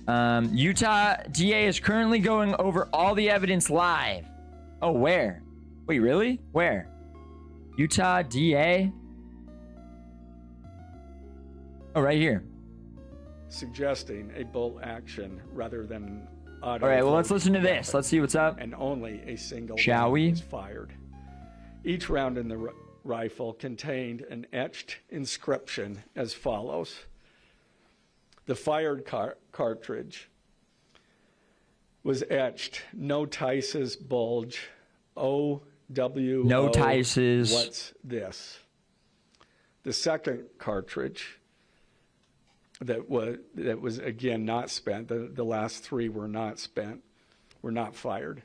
Utah DA is currently going over all the evidence live. Oh, where? Wait, really? Where? Utah DA? Oh, right here. Suggesting a bolt action rather than auto. All right, well, let's listen to this. Let's see what's up. And only a single Shall round we? was fired. Each round in the rifle contained an etched inscription as follows. The fired cartridge was etched, no Tice's bulge, O-W-O, No Tice's. what's this? The second cartridge that was again not spent, the last three were not spent, were not fired.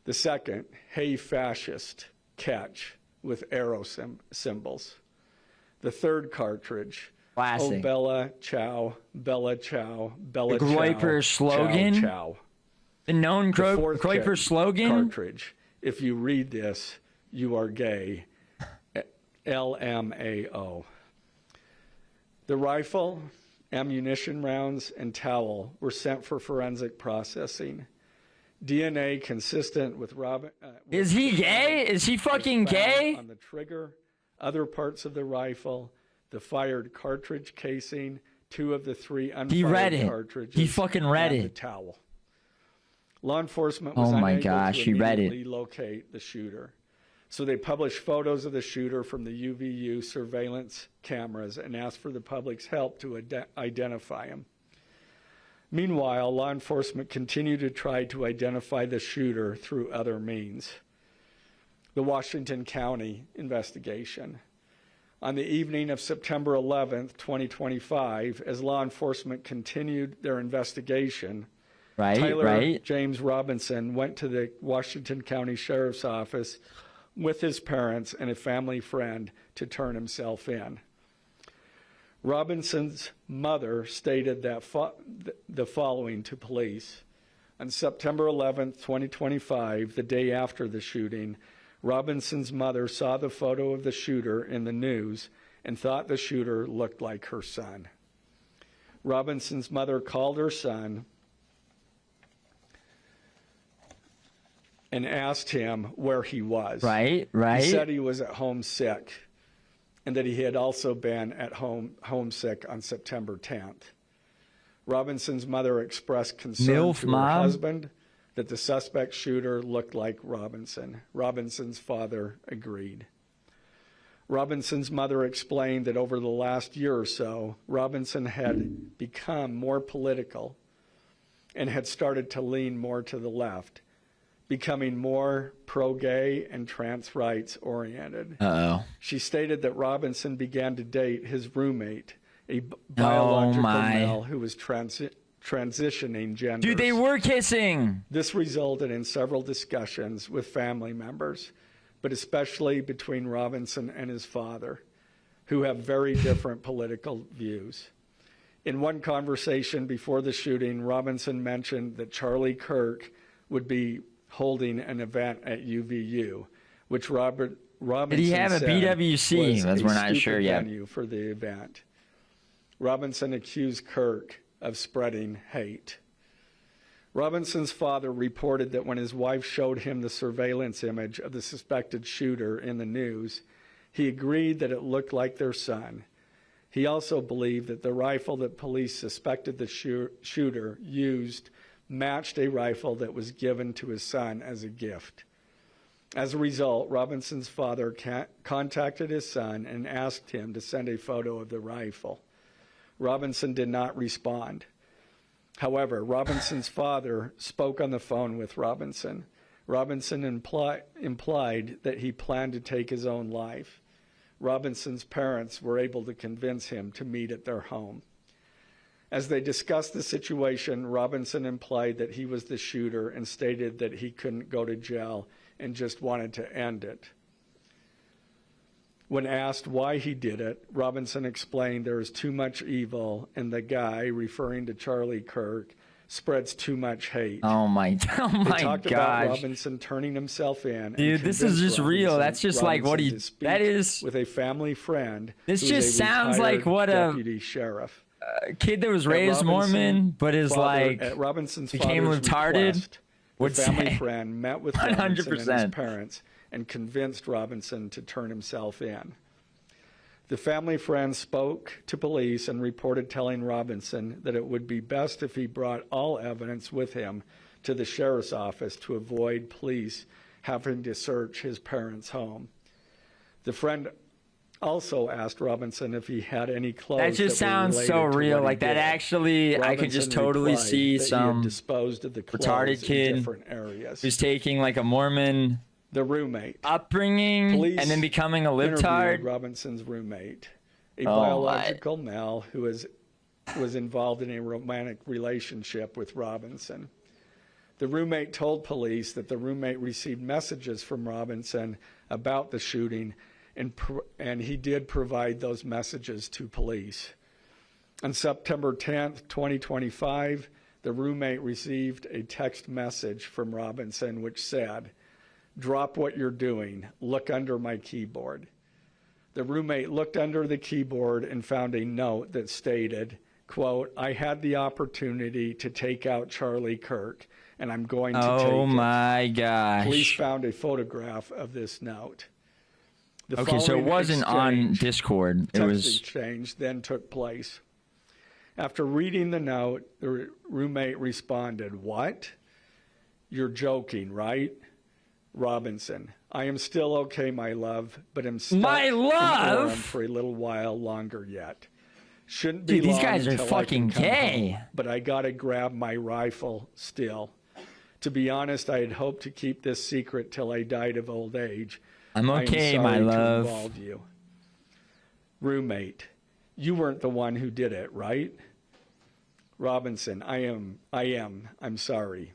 The second, hey fascist, catch, with arrow symbols. The third cartridge, Classic. oh Bella Chow, Bella Chow, Bella The Groiper Chow, slogan? Chow, Chow. The known The fourth Groiper slogan? cartridge, if you read this, you are gay, LMAO. The rifle, ammunition rounds, and towel were sent for forensic processing. DNA consistent with Robin. Is he gay? Is he fucking gay? On the trigger, other parts of the rifle, the fired cartridge casing, 2 of the 3 unfired He read it. cartridges. He fucking read and it. The towel. Law enforcement was Oh my unable gosh, to he read it. immediately locate the shooter. So they published photos of the shooter from the UVU surveillance cameras and asked for the public's help to identify him. Meanwhile, law enforcement continued to try to identify the shooter through other means. The Washington County investigation. On the evening of September 11th, 2025, as law enforcement continued their investigation, Tyler James Robinson went to the Washington County Sheriff's Office with his parents and a family friend to turn himself in. Robinson's mother stated that the following to police. On September 11th, 2025, the day after the shooting, Robinson's mother saw the photo of the shooter in the news and thought the shooter looked like her son. Robinson's mother called her son and asked him where he was. Right. He said he was at home sick and that he had also been at home sick on September 10th. Robinson's mother expressed concern to her husband that the suspect shooter looked like Robinson. Robinson's father agreed. Robinson's mother explained that over the last year or so, Robinson had become more political and had started to lean more to the left, becoming more pro-gay and trans rights oriented. She stated that Robinson began to date his roommate, a biological male who was transitioning genders. Dude, they were kissing. This resulted in several discussions with family members, but especially between Robinson and his father, who have very different political views. In one conversation before the shooting, Robinson mentioned that Charlie Kirk would be holding an event at UVU, which Robinson Did he have a BWC? Was we're not sure yet. Venue for the event. Robinson accused Kirk of spreading hate. Robinson's father reported that when his wife showed him the surveillance image of the suspected shooter in the news, he agreed that it looked like their son. He also believed that the rifle that police suspected the shooter used matched a rifle that was given to his son as a gift. As a result, Robinson's father contacted his son and asked him to send a photo of the rifle. Robinson did not respond. However, Robinson's father spoke on the phone with Robinson. Robinson implied that he planned to take his own life. Robinson's parents were able to convince him to meet at their home. As they discussed the situation, Robinson implied that he was the shooter and stated that he couldn't go to jail and just wanted to end it. When asked why he did it, Robinson explained there is too much evil and the guy, referring to Charlie Kirk, spreads too much hate. Oh my They talked about gosh. Robinson turning himself in. Dude, this is just real. That's just like what he, that is, with a family friend. this who is just a sounds retired like what a, deputy sheriff. kid that was At raised Mormon, but is like at Robinson's became father's retarded, request, the would family say friend met with Robinson and his 100%. parents and convinced Robinson to turn himself in. The family friend spoke to police and reported telling Robinson that it would be best if he brought all evidence with him to the sheriff's office to avoid police having to search his parents' home. The friend also asked Robinson if he had any clothes That just that were sounds related so to what real. he Like that did. actually, I could just Robinson totally replied see that he had some disposed of the clothes retarded in kid different areas. who's taking like a Mormon The roommate. upbringing Police and then becoming a interviewed libtard. Robinson's roommate, a Oh, biological male who was involved in a romantic relationship with Robinson. The roommate told police that the roommate received messages from Robinson about the shooting, and he did provide those messages to police. On September 10th, 2025, the roommate received a text message from Robinson which said, "Drop what you're doing. Look under my keyboard." The roommate looked under the keyboard and found a note that stated, quote, "I had the opportunity to take out Charlie Kirk, and I'm going to take it." Oh my gosh. Police found a photograph of this note. The Okay, so it following wasn't on exchange- Discord. It text was exchange then took place. After reading the note, the roommate responded, "What? You're joking, right?" Robinson, "I am still okay, my love, but I'm stuck My in love? Orem for a little while longer yet. Shouldn't be Dude, these long guys are until I fucking can come gay. home, but I gotta grab my rifle still. To be honest, I had hoped to keep this secret till I died of old age. I'm I am okay, sorry my to love. involve you." Roommate, "You weren't the one who did it, right?" Robinson, I am. I'm sorry."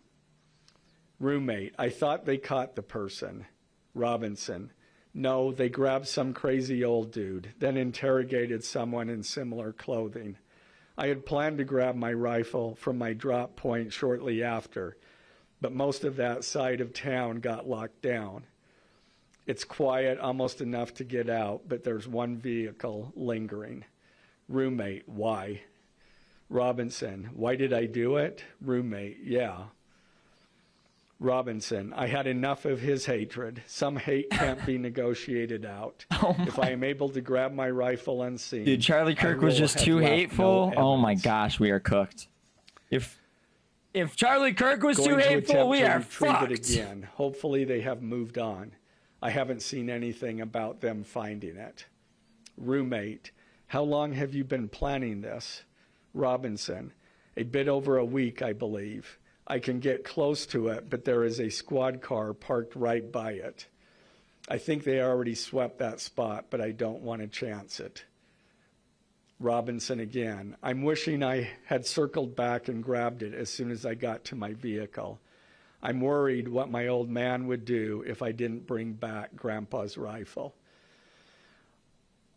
Roommate, "I thought they caught the person." Robinson, "No, they grabbed some crazy old dude, then interrogated someone in similar clothing. I had planned to grab my rifle from my drop point shortly after, but most of that side of town got locked down. It's quiet, almost enough to get out, but there's one vehicle lingering." Roommate, "Why?" Robinson, "Why did I do it?" Roommate, "Yeah." Robinson, "I had enough of his hatred. Some hate can't be negotiated out. If I am able to grab my rifle unseen." Dude, Charlie Kirk was will just have too left hateful. no Oh my evidence. gosh, we are cooked. If Charlie Kirk was too Going to hateful, attempt we to are retrieve fucked. it again. Hopefully they have moved on. I haven't seen anything about them finding it. Roommate, "How long have you been planning this?" Robinson, "A bit over a week, I believe. I can get close to it, but there is a squad car parked right by it. I think they already swept that spot, but I don't want to chance it." Robinson again, "I'm wishing I had circled back and grabbed it as soon as I got to my vehicle. I'm worried what my old man would do if I didn't bring back Grandpa's rifle.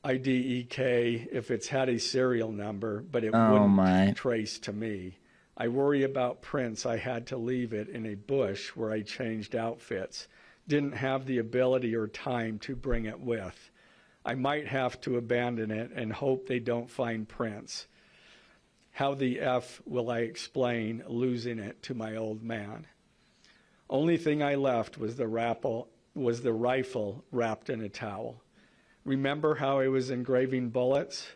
IDEK if it's had a serial number, but it wouldn't trace to me. I worry about prints. I had to leave it in a bush where I changed outfits. Didn't have the ability or time to bring it with. I might have to abandon it and hope they don't find prints. How the F will I explain losing it to my old man? Only thing I left was the rifle wrapped in a towel. Remember how I was engraving bullets?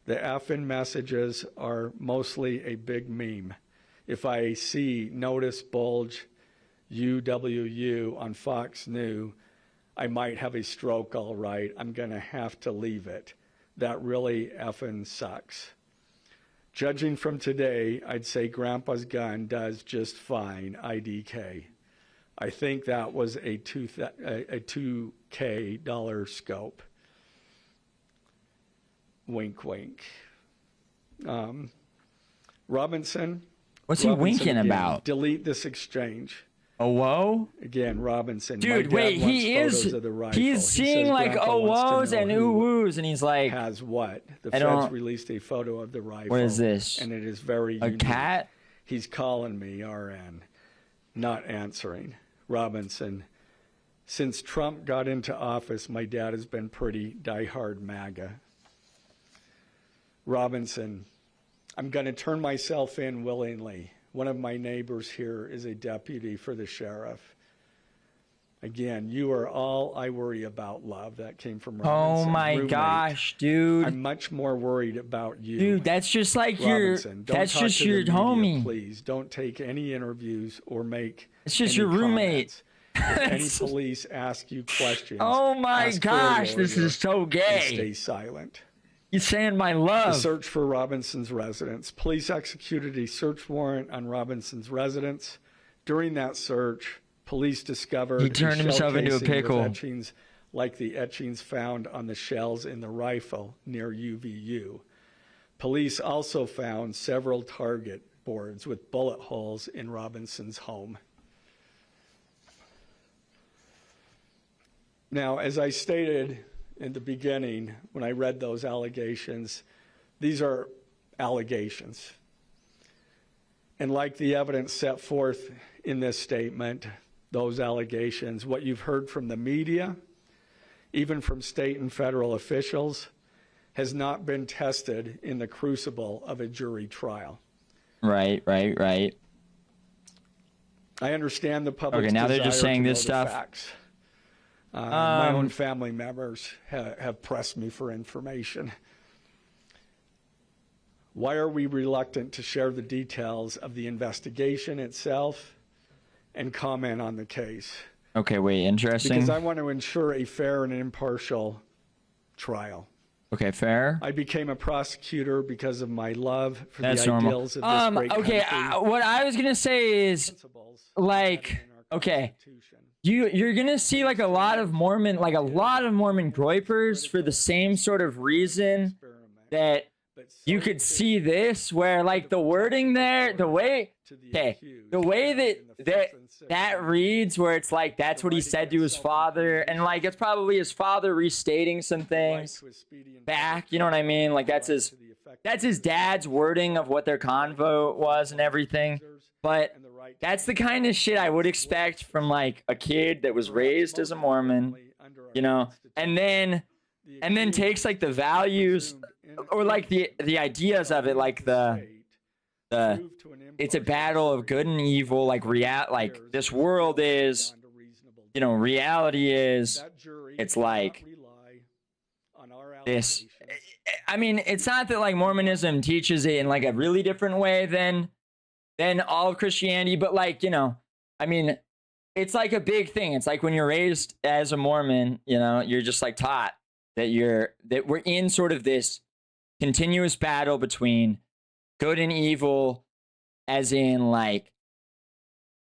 The F in messages are mostly a big meme. If I see notice bulge UWU on Fox News, I might have a stroke all right. I'm going to have to leave it. That really effing sucks. Judging from today, I'd say Grandpa's gun does just fine, IDK. I think that was a $2K scope. Wink, wink. Robinson. What's he winking again, about? Delete this exchange. Oh, whoa? Again, Robinson. Dude, wait, he's seeing like oh-woes and ooh-woos, and he's like, has what? The feds released a photo of the rifle. What is this? And it is very a unique. Cat? He's calling me, RN. Not answering. Robinson. Since Trump got into office, my dad has been pretty diehard MAGA. Robinson. I'm going to turn myself in willingly. One of my neighbors here is a deputy for the sheriff. Again, you are all I worry about, love. That came from Robinson. Oh my roommate. gosh, dude. I'm much more worried about you. Dude, that's just like Robinson, that's just to the your media, homie. Please don't take any interviews or make It's just any your roommate. comments. If any police ask you questions, Oh my ask for a gosh, this lawyer is so and gay. stay silent. You're saying my The love. search for Robinson's residence. Police executed a search warrant on Robinson's residence. During that search, police discovered He turned a himself shell into a casing with pickle. etchings like the etchings found on the shells in the rifle near UVU. Police also found several target boards with bullet holes in Robinson's home. Now, as I stated in the beginning, when I read those allegations, these are allegations. And like the evidence set forth in this statement, those allegations, what you've heard from the media, even from state and federal officials, has not been tested in the crucible of a jury trial. Right. I understand the public's Okay, now they're just desire saying to this know the stuff. facts. My own family members have pressed me for information. Why are we reluctant to share the details of the investigation itself and comment on the case? Okay, wait, interesting. Because I want to ensure a fair and impartial trial. Okay, fair. I became a prosecutor because of my love for That's the normal. ideals of this great Okay, country. what I was gonna say is, Principles like, embedded in our okay, Constitution. you're gonna see like a lot of Mormon groypers for the same sort of reason that you could see this, where like the wording there, the way that reads, where it's like that's what he said to his father, and like it's probably his father restating some things back, you know what I mean? Like that's his dad's wording of what their convo was and everything. But that's the kind of shit I would expect from like a kid that was raised as a Mormon, you know, and then takes like the values or like the ideas of it, like the it's a battle of good and evil, like this world is, you know, reality is, it's like this. I mean, it's not that like Mormonism teaches it in like a really different way than all of Christianity, but like, you know, I mean, it's like a big thing. It's like when you're raised as a Mormon, you know, you're just like taught that we're in sort of this continuous battle between good and evil, as in like,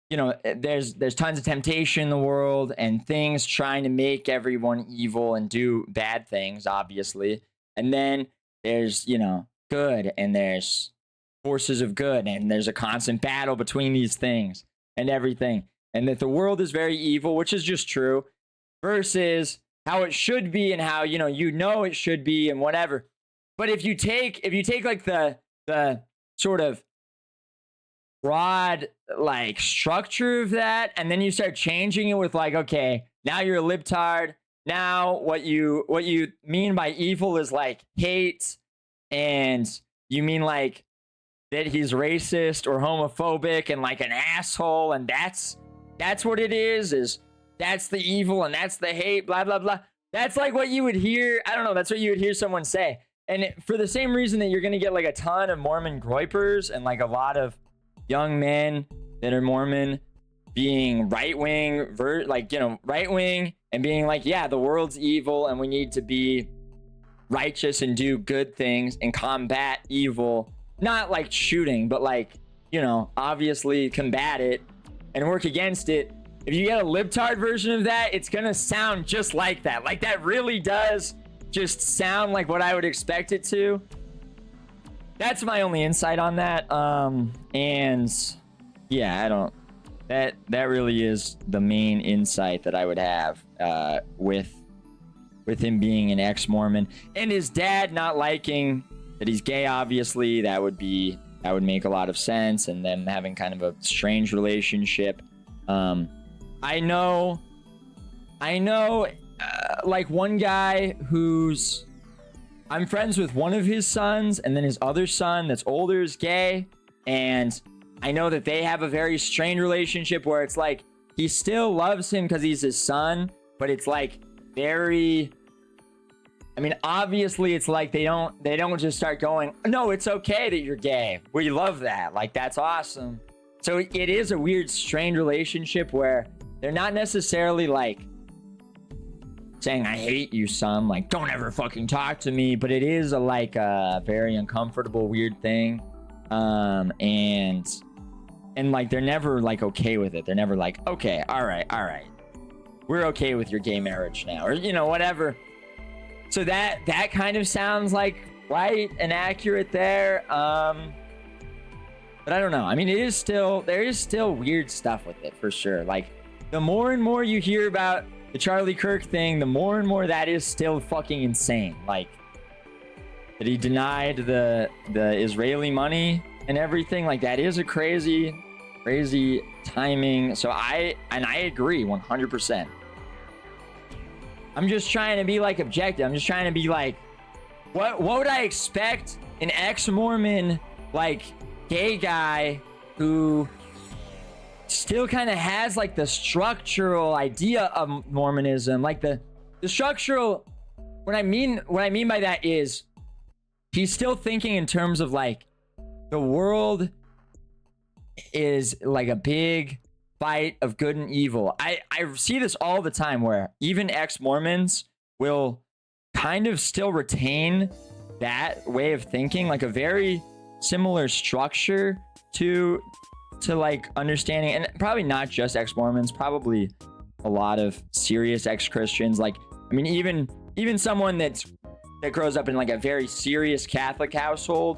you know, there's tons of temptation in the world and things trying to make everyone evil and do bad things, obviously. And then there's, you know, good, and there's forces of good, and there's a constant battle between these things and everything. And that the world is very evil, which is just true, versus how it should be and how, you know it should be and whatever. But if you take like the sort of broad like structure of that, and then you start changing it with like, okay, now you're a libtard. Now what you mean by evil is like hate, and you mean like that he's racist or homophobic and like an asshole, and that's what it is that's the evil and that's the hate, blah blah blah. That's like what you would hear. I don't know. That's what you would hear someone say. And for the same reason that you're going to get like a ton of Mormon groypers and like a lot of young men that are Mormon being right-wing, right-wing, and being like, yeah, the world's evil and we need to be righteous and do good things and combat evil. Not like shooting, but like, you know, obviously combat it and work against it. If you get a libtard version of that, it's going to sound just like that. Like that really does just sound like what I would expect it to. That's my only insight on that. And yeah, that really is the main insight that I would have with him being an ex-Mormon and his dad not liking that he's gay. Obviously, that would make a lot of sense, and them having kind of a strange relationship. I know like one guy who's I'm friends with one of his sons, and then his other son that's older is gay. And I know that they have a very strained relationship where it's like he still loves him because he's his son, but it's like very, I mean, obviously it's like they don't just start going, no, it's okay that you're gay. We love that. Like, that's awesome. So it is a weird, strained relationship where they're not necessarily like saying, I hate you, son. Like, don't ever fucking talk to me. But it is like a very uncomfortable, weird thing. And like, they're never like okay with it. They're never like, okay, all right. We're okay with your gay marriage now, or, you know, whatever. So that kind of sounds like right and accurate there. But I don't know. I mean, there is still weird stuff with it for sure. Like, the more and more you hear about the Charlie Kirk thing, the more and more that is still fucking insane. Like, that he denied the Israeli money and everything. Like, that is a crazy timing. So I agree 100%. I'm just trying to be like objective. I'm just trying to be like, what would I expect an ex-Mormon, like, gay guy who still kind of has like the structural idea of Mormonism, like the structural, what I mean by that is he's still thinking in terms of like the world is like a big fight of good and evil. I see this all the time where even ex-Mormons will kind of still retain that way of thinking, like a very similar structure to like understanding, and probably not just ex-Mormons, probably a lot of serious ex-Christians. Like, I mean, even someone that grows up in like a very serious Catholic household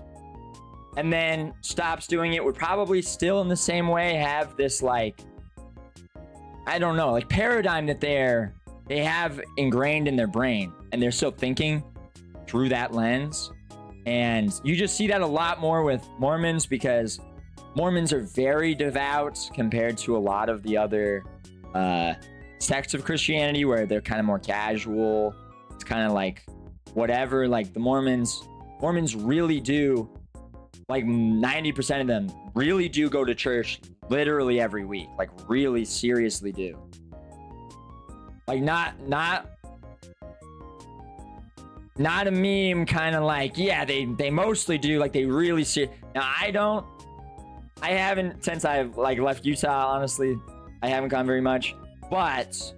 and then stops doing it would probably still in the same way have this, like, I don't know, like paradigm that they have ingrained in their brain, and they're still thinking through that lens. And you just see that a lot more with Mormons, because Mormons are very devout compared to a lot of the other sects of Christianity where they're kind of more casual. It's kind of like whatever. Like, the Mormons really do, like 90% of them really do go to church literally every week. Like, really seriously do. Like, not a meme kind of like, yeah, they mostly do. Like, they really see. Now, I haven't, since I've like left Utah, honestly, I haven't gone very much, but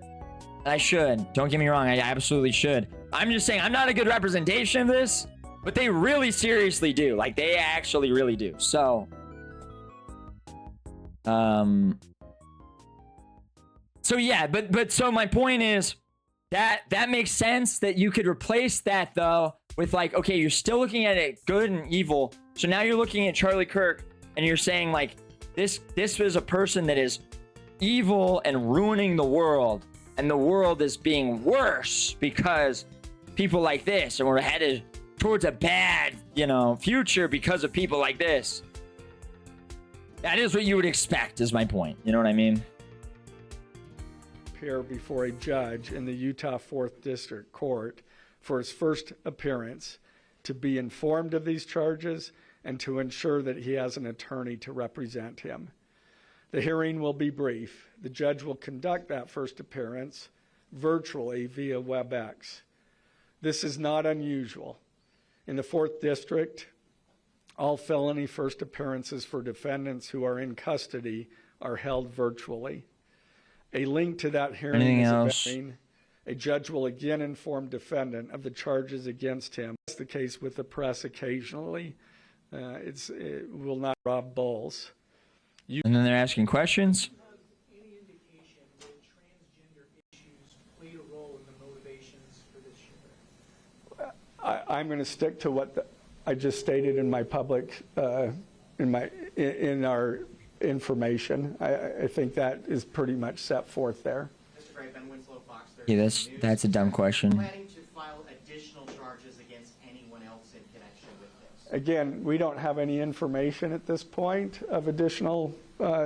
I should. Don't get me wrong, I absolutely should. I'm just saying I'm not a good representation of this, but they really seriously do. Like, they actually really do. So, so yeah, but so my point is that makes sense that you could replace that though with like, okay, you're still looking at it good and evil. So now you're looking at Charlie Kirk and you're saying like, this is a person that is evil and ruining the world, and the world is being worse because people like this, and we're headed towards a bad, future because of people like this. That is what you would expect, is my point. You know what I mean? Appear before a judge in the Utah 4th District Court for his first appearance, to be informed of these charges and to ensure that he has an attorney to represent him. The hearing will be brief. The judge will conduct that first appearance virtually via WebEx. This is not unusual. In the 4th District, all felony first appearances for defendants who are in custody are held virtually. A link to that hearing is available. A judge will again inform defendant of the charges against him. That's the case with the press occasionally. It will not rob bulls. And then they're asking questions. Any indication that transgender issues played a role in the motivations for this shooter? I'm going to stick to what I just stated in my public, in our information. I think that is pretty much set forth there. Mr. Gray, Ben Winslow, Fox 30 Yeah, News. that's a dumb question. Planning to file additional charges against anyone else in connection with this? Again, we don't have any information at this point of additional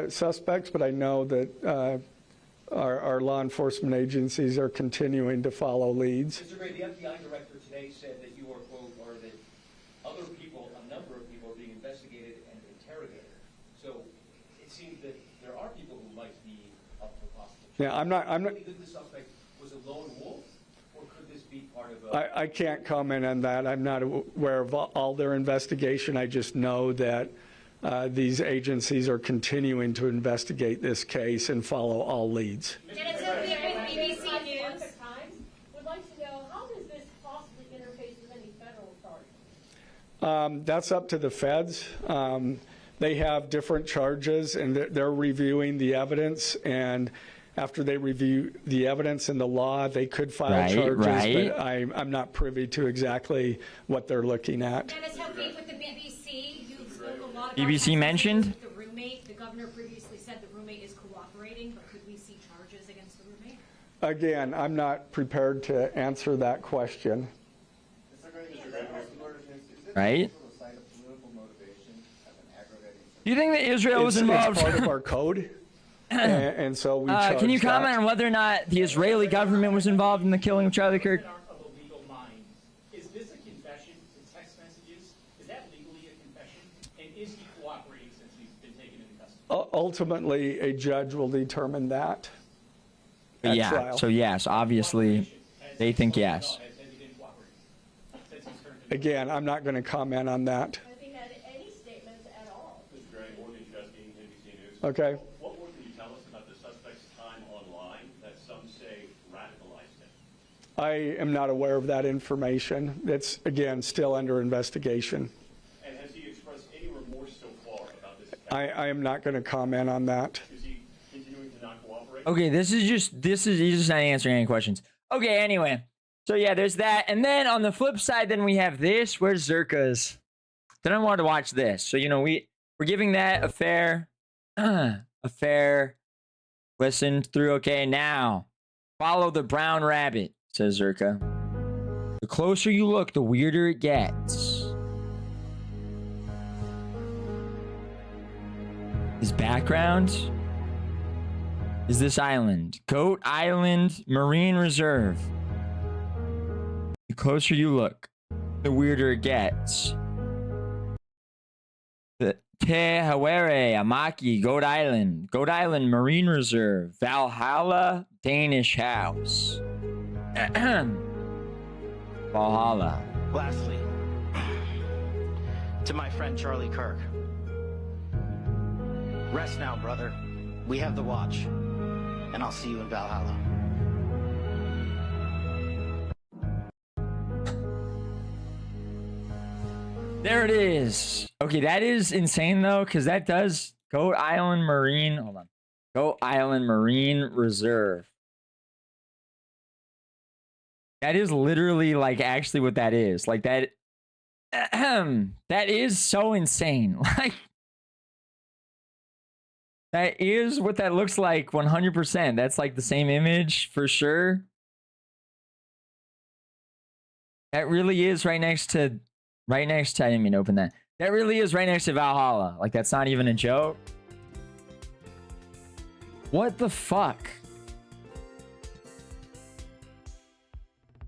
suspects, but I know that our law enforcement agencies are continuing to follow leads. Mr. Gray, the FBI director today said that you are, quote, are Yeah, I'm not. Could the suspect was a lone wolf, or could this be part of a... I can't comment on that. I'm not aware of all their investigation. I just know that these agencies are continuing to investigate this case and follow all leads. Dennis Hope with BBC News. Would like to know, how does this possibly interface with any federal charges? That's up to the feds. They have different charges, and they're reviewing the evidence. And after they review the evidence and the law, they could file charges. But I'm not privy to exactly what they're looking at. Dennis Hope with the BBC. You've spoken a lot about BBC mentioned the roommate. The governor previously said the roommate is cooperating, but could we see charges against the roommate? Again, I'm not prepared to answer that question. right? Do you think that Israel was involved? It's part of our code, and so we charge can you comment that. on whether or not the Israeli government was involved in the killing of Charlie Kirk? Of a legal mind. Is this a confession to text messages? Is that legally a confession? And is he cooperating since he's been taken into custody? Ultimately, a judge will determine that at Yeah, trial. so yes, obviously, they think yes. Has he been cooperating since he's turned to... Again, I'm not going to comment on that. Has he had any statements at all? Mr. Gray, Morgan Chesky, NBC News. Okay. What more can you tell us about the suspect's time online that some say radicalized him? I am not aware of that information. It's, again, still under investigation. And has he expressed any remorse so far about this attack? I am not going to comment on that. Is he continuing to not cooperate? Okay, he's just not answering any questions. Okay, anyway. So yeah, there's that. And then on the flip side, then we have this. Where's Zerka's? Then I wanted to watch this. So, we're giving that a fair listen through. Okay, now follow the brown rabbit, says Zerka. The closer you look, the weirder it gets. His background is this island, Goat Island Marine Reserve. The closer you look, the weirder it gets. The Te Hawere Amaki Goat Island Marine Reserve, Valhalla Danish House. Valhalla. Lastly, to my friend Charlie Kirk. Rest now, brother. We have the watch, and I'll see you in Valhalla. There it is. Okay, that is insane though, because that does Goat Island Marine. Hold on. Goat Island Marine Reserve. That is literally like actually what that is. Like that. That is so insane. Like that is what that looks like 100%. That's like the same image for sure. That really is right next to, I didn't mean to open that. That really is right next to Valhalla. Like that's not even a joke. What the fuck?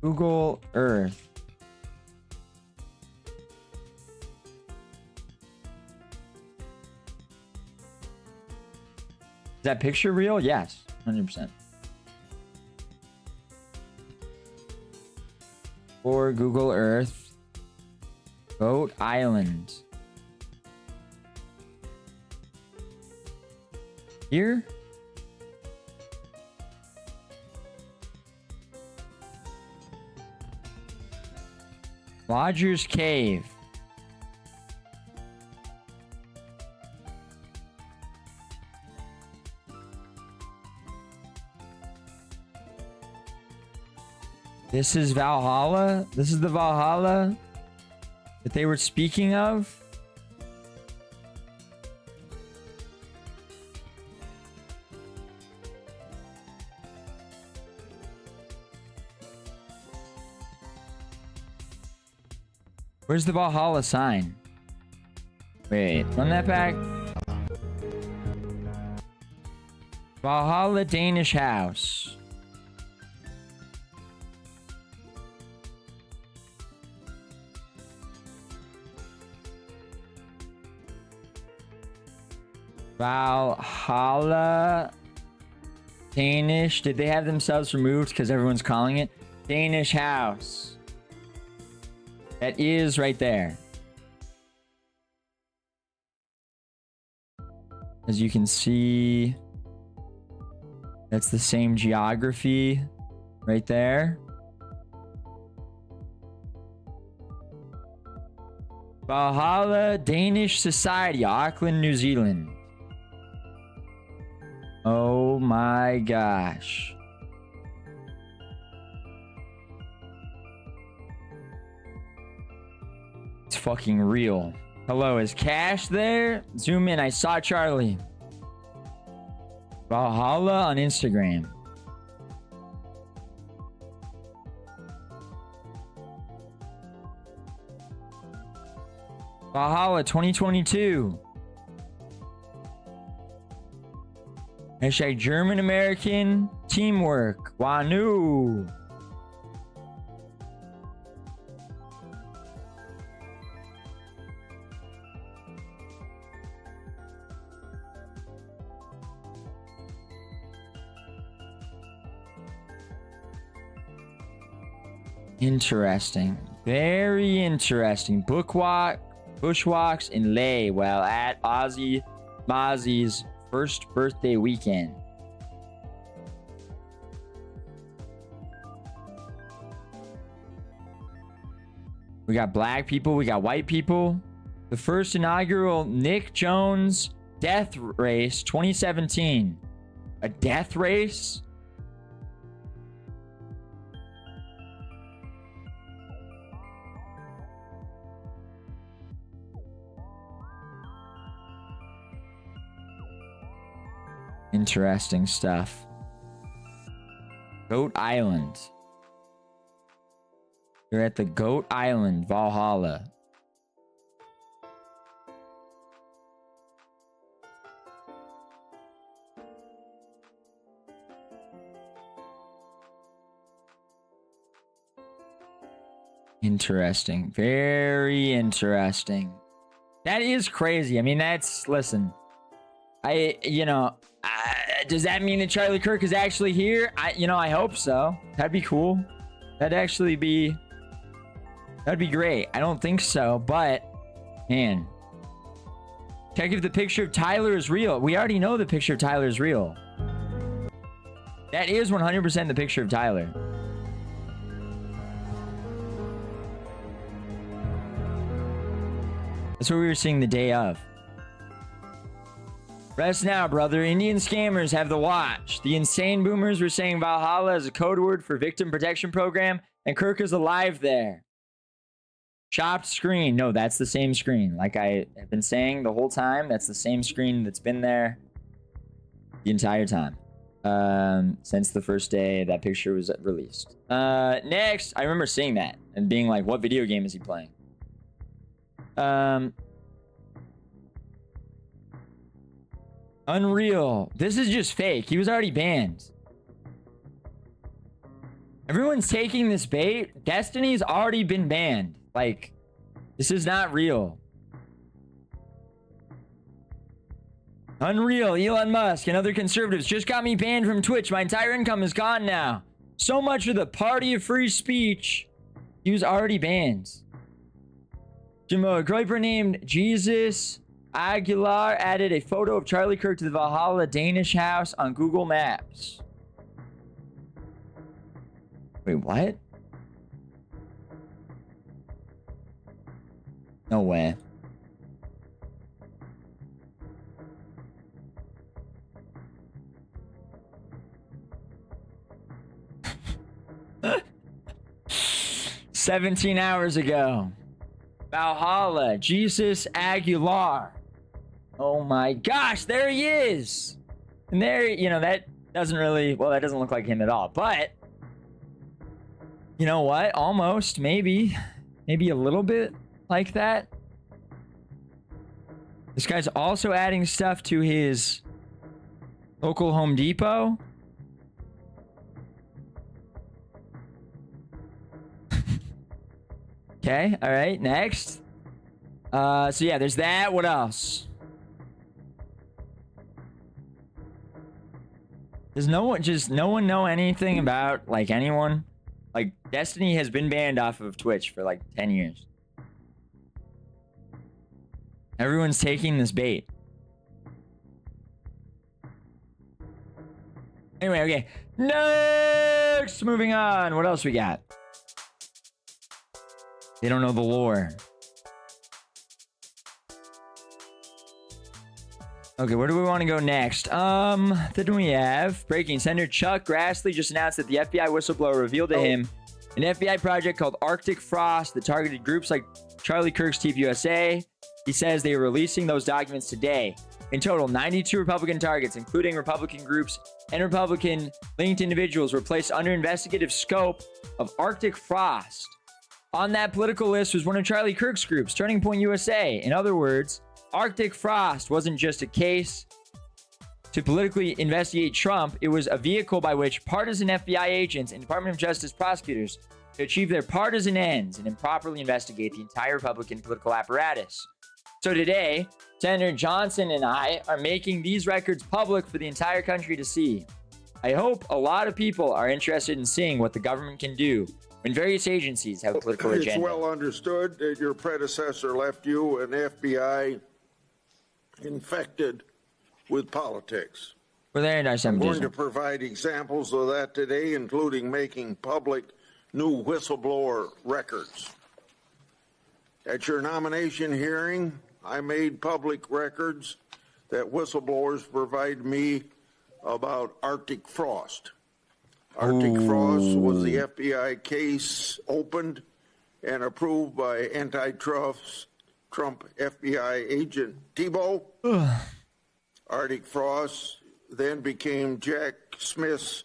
Google Earth. Is that picture real? Yes, 100%. For Google Earth, Goat Island. Here? Lodger's Cave. This is Valhalla? This is the Valhalla that they were speaking of? Where's the Valhalla sign? Wait, run that back. Valhalla Danish House. Valhalla Danish. Did they have themselves removed because everyone's calling it? Danish house. That is right there. As you can see, that's the same geography right there. Valhalla Danish Society, Auckland, New Zealand. Oh my gosh. It's fucking real. Hello, is Cash there? Zoom in, I saw Charlie. Valhalla on Instagram. Valhalla 2022. Hashtag German American teamwork. Wanu. Interesting. Very interesting. Bushwalks in Leh while at Ozzy Mozzie's first birthday weekend. We got black people, we got white people. The first inaugural Nick Jones death race 2017. A death race? Interesting stuff. Goat Island. You're at the Goat Island, Valhalla. Interesting. Very interesting. That is crazy. I mean, that's... Listen. Does that mean that Charlie Kirk is actually here? I hope so. That'd be cool. That'd be great. I don't think so, but man. Check if the picture of Tyler is real. We already know the picture of Tyler is real. That is 100% the picture of Tyler. That's what we were seeing the day of. Rest now, brother. Indian scammers have the watch. The insane boomers were saying Valhalla is a code word for victim protection program, and Kirk is alive there. Chopped screen. No, that's the same screen. Like I have been saying the whole time, that's the same screen that's been there the entire time. Since the first day that picture was released. Next, I remember seeing that and being like, what video game is he playing? Unreal. This is just fake. He was already banned. Everyone's taking this bait. Destiny's already been banned. Like, this is not real. Unreal. Elon Musk and other conservatives just got me banned from Twitch. My entire income is gone now. So much for the party of free speech. He was already banned. Jimbo, a groiper named Jesus Aguilar added a photo of Charlie Kirk to the Valhalla Danish house on Google Maps. Wait, what? No way. "17 hours ago. Valhalla, Jesus Aguilar. Oh my gosh, there he is. And there, that doesn't really, well, that doesn't look like him at all. But, you know what? Almost, maybe a little bit like that. This guy's also adding stuff to his local Home Depot. Okay, all right, next. So yeah, there's that. What else? Does no one know anything about like anyone? Like Destiny has been banned off of Twitch for like 10 years. Everyone's taking this bait. Anyway, okay. Next, moving on. What else we got? They don't know the lore. Okay, where do we want to go next? Then we have breaking. Senator Chuck Grassley just announced that the FBI whistleblower revealed to him an FBI project called Arctic Frost that targeted groups like Charlie Kirk's TPUSA. He says they are releasing those documents today. In total, 92 Republican targets, including Republican groups and Republican-linked individuals, were placed under investigative scope of Arctic Frost. On that political list was one of Charlie Kirk's groups, Turning Point USA. In other words, Arctic Frost wasn't just a case to politically investigate Trump. It was a vehicle by which partisan FBI agents and Department of Justice prosecutors to achieve their partisan ends and improperly investigate the entire Republican political apparatus. So today, Senator Johnson and I are making these records public for the entire country to see. I hope a lot of people are interested in seeing what the government can do when various agencies have a political agenda. It's well understood that your predecessor left you an FBI infected with politics. We're there in our I'm going to provide examples of that today, including making public new whistleblower records. At your nomination hearing, I made public records that whistleblowers provide me about Arctic Frost. Arctic Frost was the FBI case opened and approved by antitrust Trump FBI agent Thibault. Arctic Frost then became Jack Smith's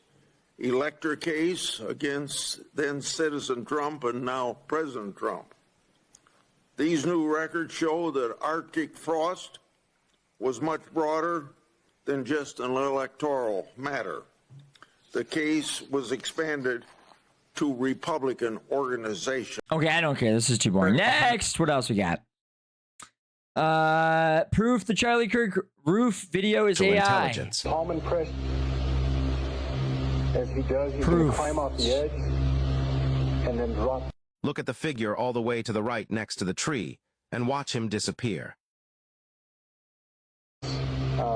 Electra case against then citizen Trump and now President Trump. These new records show that Arctic Frost was much broader than just an electoral matter. The case was expanded to Republican organizations. Okay, I don't care. This is too boring. Next, what else we got? Proof the Charlie Kirk roof video is AI. Intelligence. Palm and press as he does. He's going to climb off the edge and then drop. Look at the figure all the way to the right next to the tree and watch him disappear.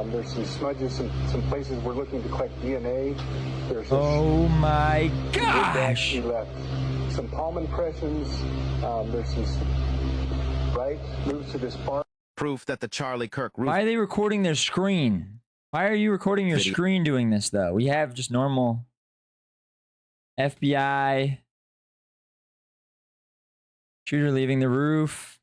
There's some smudges, some places we're looking to collect DNA. There's oh my gosh! He left some palm impressions. There's some right moves to this far. Proof that the Charlie Kirk roof. Why are they recording their screen? Why are you recording your screen doing this though? We have just normal FBI shooter leaving the roof.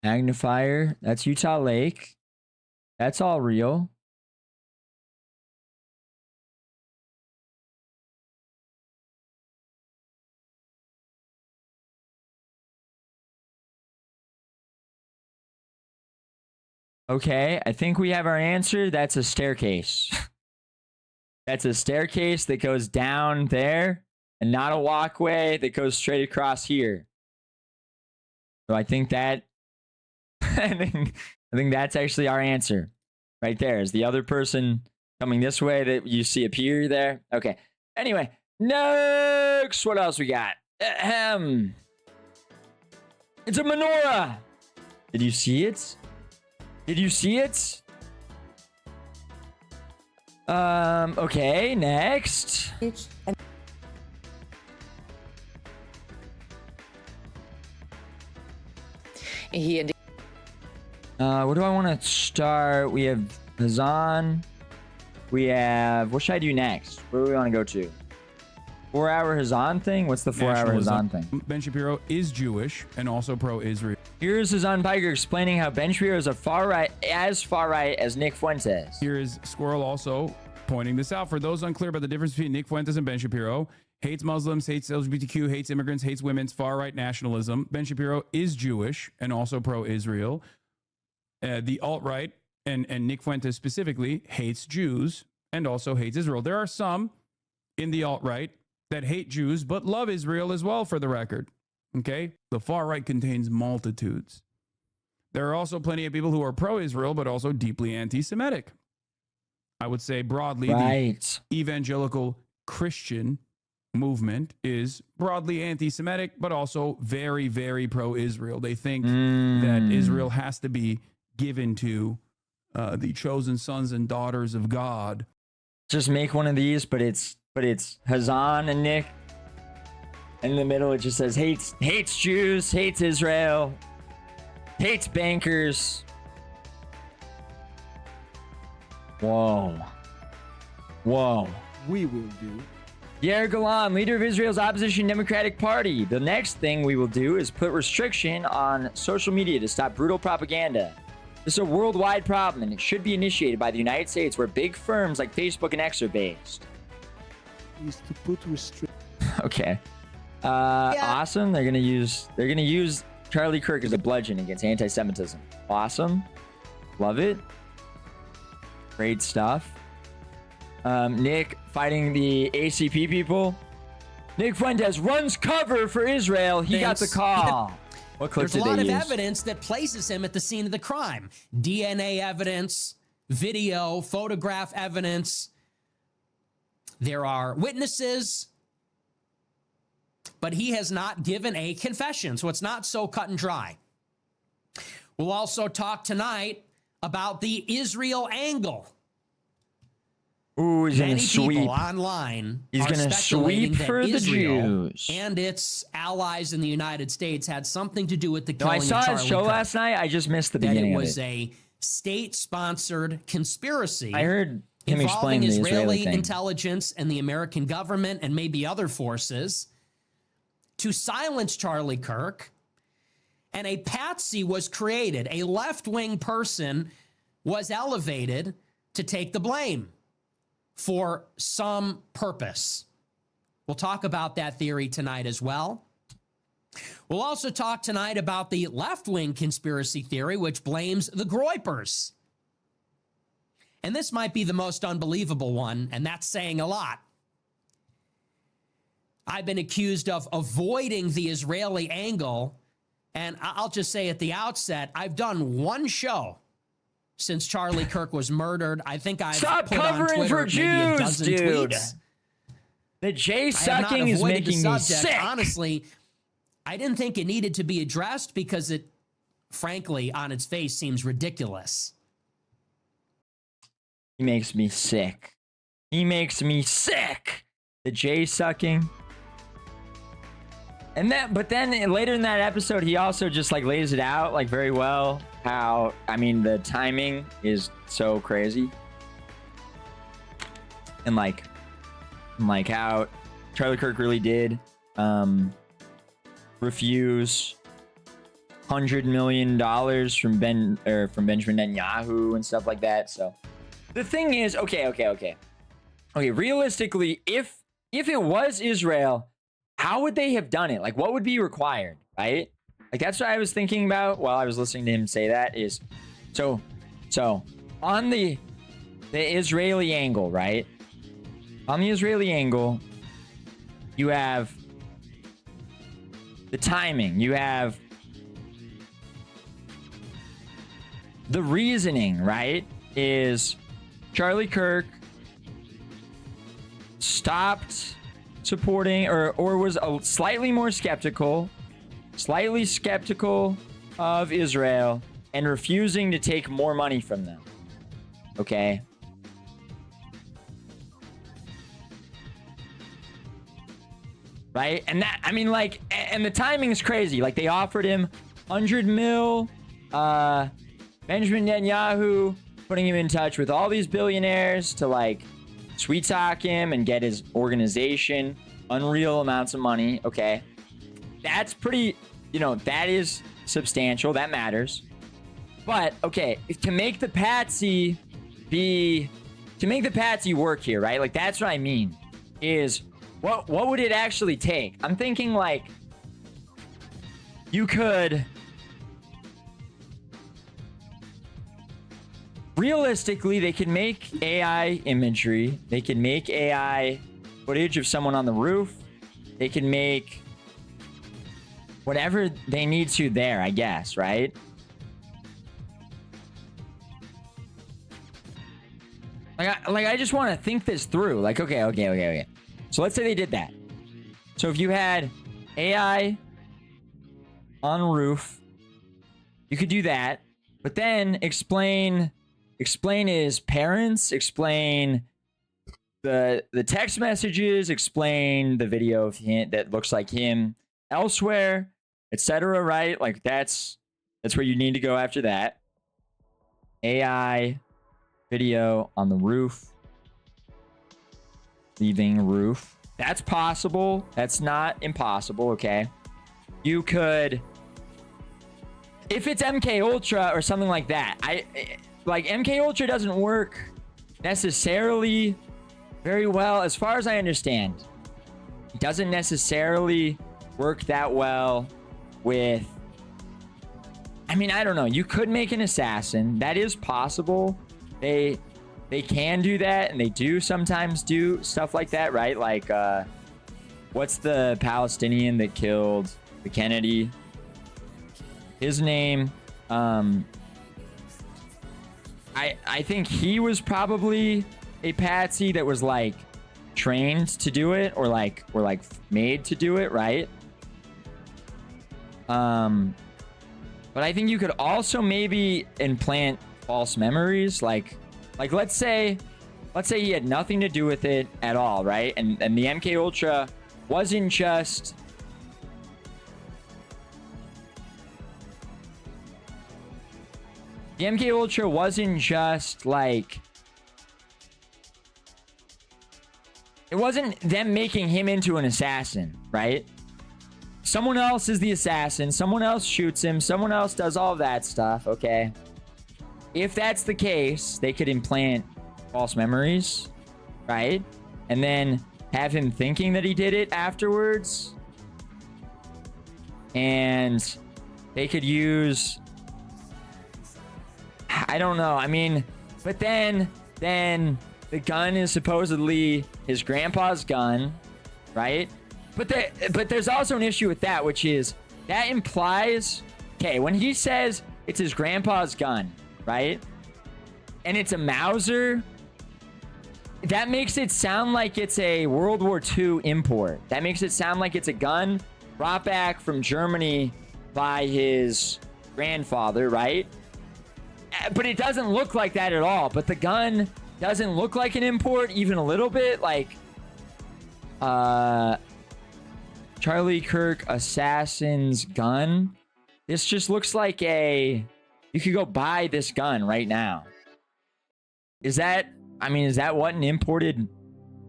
Magnifier. That's Utah Lake. That's all real. Okay, I think we have our answer. That's a staircase. That's a staircase that goes down there and not a walkway that goes straight across here. So I think that I think that's actually our answer. Right there is the other person coming this way that you see appear there. Okay. Anyway, next, what else we got? It's a menorah. Did you see it? Did you see it? Okay, next. What do I want to start? We have Hazan. We have, what should I do next? Where do we want to go to? 4-hour Hazan thing? What's the 4-hour Hazan thing? Ben Shapiro is Jewish and also pro-Israel. Here's Hazan Piker explaining how Ben Shapiro is far right as Nick Fuentes. Here is Squirrel also pointing this out. For those unclear about the difference between Nick Fuentes and Ben Shapiro, hates Muslims, hates LGBTQ, hates immigrants, hates women's far-right nationalism. Ben Shapiro is Jewish and also pro-Israel. The alt-right, and Nick Fuentes specifically, hates Jews and also hates Israel. There are some in the alt-right that hate Jews but love Israel as well, for the record. Okay? The far right contains multitudes. There are also plenty of people who are pro-Israel but also deeply anti-Semitic. I would say broadly, the evangelical Christian movement is broadly anti-Semitic, but also very, very pro-Israel. They think that Israel has to be given to the chosen sons and daughters of God. Just make one of these, but it's Hazan and Nick. In the middle, it just says hates Jews, hates Israel, hates bankers. Whoa. We will do. Yair Golan, leader of Israel's opposition Democratic Party. The next thing we will do is put restriction on social media to stop brutal propaganda. This is a worldwide problem, and it should be initiated by the United States, where big firms like Facebook and X are based. Is to put restriction. Okay. Awesome. They're gonna use Charlie Kirk as a bludgeon against anti-Semitism. Awesome. Love it. Great stuff. Nick fighting the ACP people. Nick Fuentes runs cover for Israel. He got the call. What clip There's did a lot they of use? evidence that places him at the scene of the crime. DNA evidence, video, photograph evidence. There are witnesses, but he has not given a confession, so it's not so cut and dry. We'll also talk tonight about the Israel angle. Ooh, he's Many gonna sweep. people online He's are gonna speculating sweep that for the Israel Jews. and its allies in the United States had something to do with the No, killing I saw of his Charlie show Kirk. last night. I just missed the That beginning it of was it. a state-sponsored conspiracy. I heard him involving explain the Israeli thing. intelligence and the American government and maybe other forces to silence Charlie Kirk. And a patsy was created. A left-wing person was elevated to take the blame for some purpose. We'll talk about that theory tonight as well. We'll also talk tonight about the left-wing conspiracy theory, which blames the Groypers. And this might be the most unbelievable one, and that's saying a lot. I've been accused of avoiding the Israeli angle, and I'll just say at the outset, I've done one show since Charlie Kirk was murdered. I think I've Stop put on covering Twitter for maybe a Jews, dozen dude. tweets. The J I have not sucking is avoided the making me subject. sick. Honestly, I didn't think it needed to be addressed because it, frankly, on its face seems ridiculous. He makes me sick. He makes me sick. The J sucking. And that, but then later in that episode, he also just like lays it out like very well. How, I mean, the timing is so crazy. And like how Charlie Kirk really did refuse $100 million from Benjamin Netanyahu and stuff like that. So the thing is, okay. Realistically, if it was Israel, how would they have done it? Like, what would be required, right? Like, that's what I was thinking about while I was listening to him say that is, so on the Israeli angle, right? On the Israeli angle, you have the timing, you have the reasoning, right? Is Charlie Kirk stopped supporting or was slightly skeptical of Israel and refusing to take more money from them. Okay. Right? And that, I mean, like, and the timing is crazy. Like, they offered him 100 mil, Benjamin Netanyahu putting him in touch with all these billionaires to like sweet talk him and get his organization unreal amounts of money. Okay. That's pretty, that is substantial. That matters. But okay, to make the patsy work here, right? Like, that's what I mean is what would it actually take? I'm thinking like you could realistically, they can make AI imagery. They can make AI footage of someone on the roof. They can make whatever they need to there, I guess, right? I just want to think this through. Like, okay. So let's say they did that. So if you had AI on roof, you could do that, but then explain his parents, explain the text messages, explain the video of him that looks like him elsewhere, etc. Right? Like that's where you need to go after that. AI video on the roof, leaving roof. That's possible. That's not impossible. Okay, you could, if it's MK Ultra or something like that. Like MK Ultra doesn't work necessarily very well, as far as I understand. It doesn't necessarily work that well with, I mean, I don't know. You could make an assassin. That is possible. They can do that, and they do sometimes do stuff like that, right? Like, what's the Palestinian that killed the Kennedy? His name, I think he was probably a patsy that was like trained to do it, or like made to do it, right? But I think you could also maybe implant false memories, like let's say he had nothing to do with it at all, right? And the MK Ultra wasn't just like, it wasn't them making him into an assassin, right? Someone else is the assassin, someone else shoots him, someone else does all that stuff, okay? If that's the case, they could implant false memories, right? And then have him thinking that he did it afterwards. And they could use, I don't know. I mean, but then the gun is supposedly his grandpa's gun, right? But there's also an issue with that, which is that implies, okay, when he says it's his grandpa's gun, right? And it's a Mauser, that makes it sound like it's a World War II import. That makes it sound like it's a gun brought back from Germany by his grandfather, right? But it doesn't look like that at all. But the gun doesn't look like an import even a little bit. Like, Charlie Kirk assassin's gun. This just looks like a, you could go buy this gun right now. Is that, I mean, is that what an imported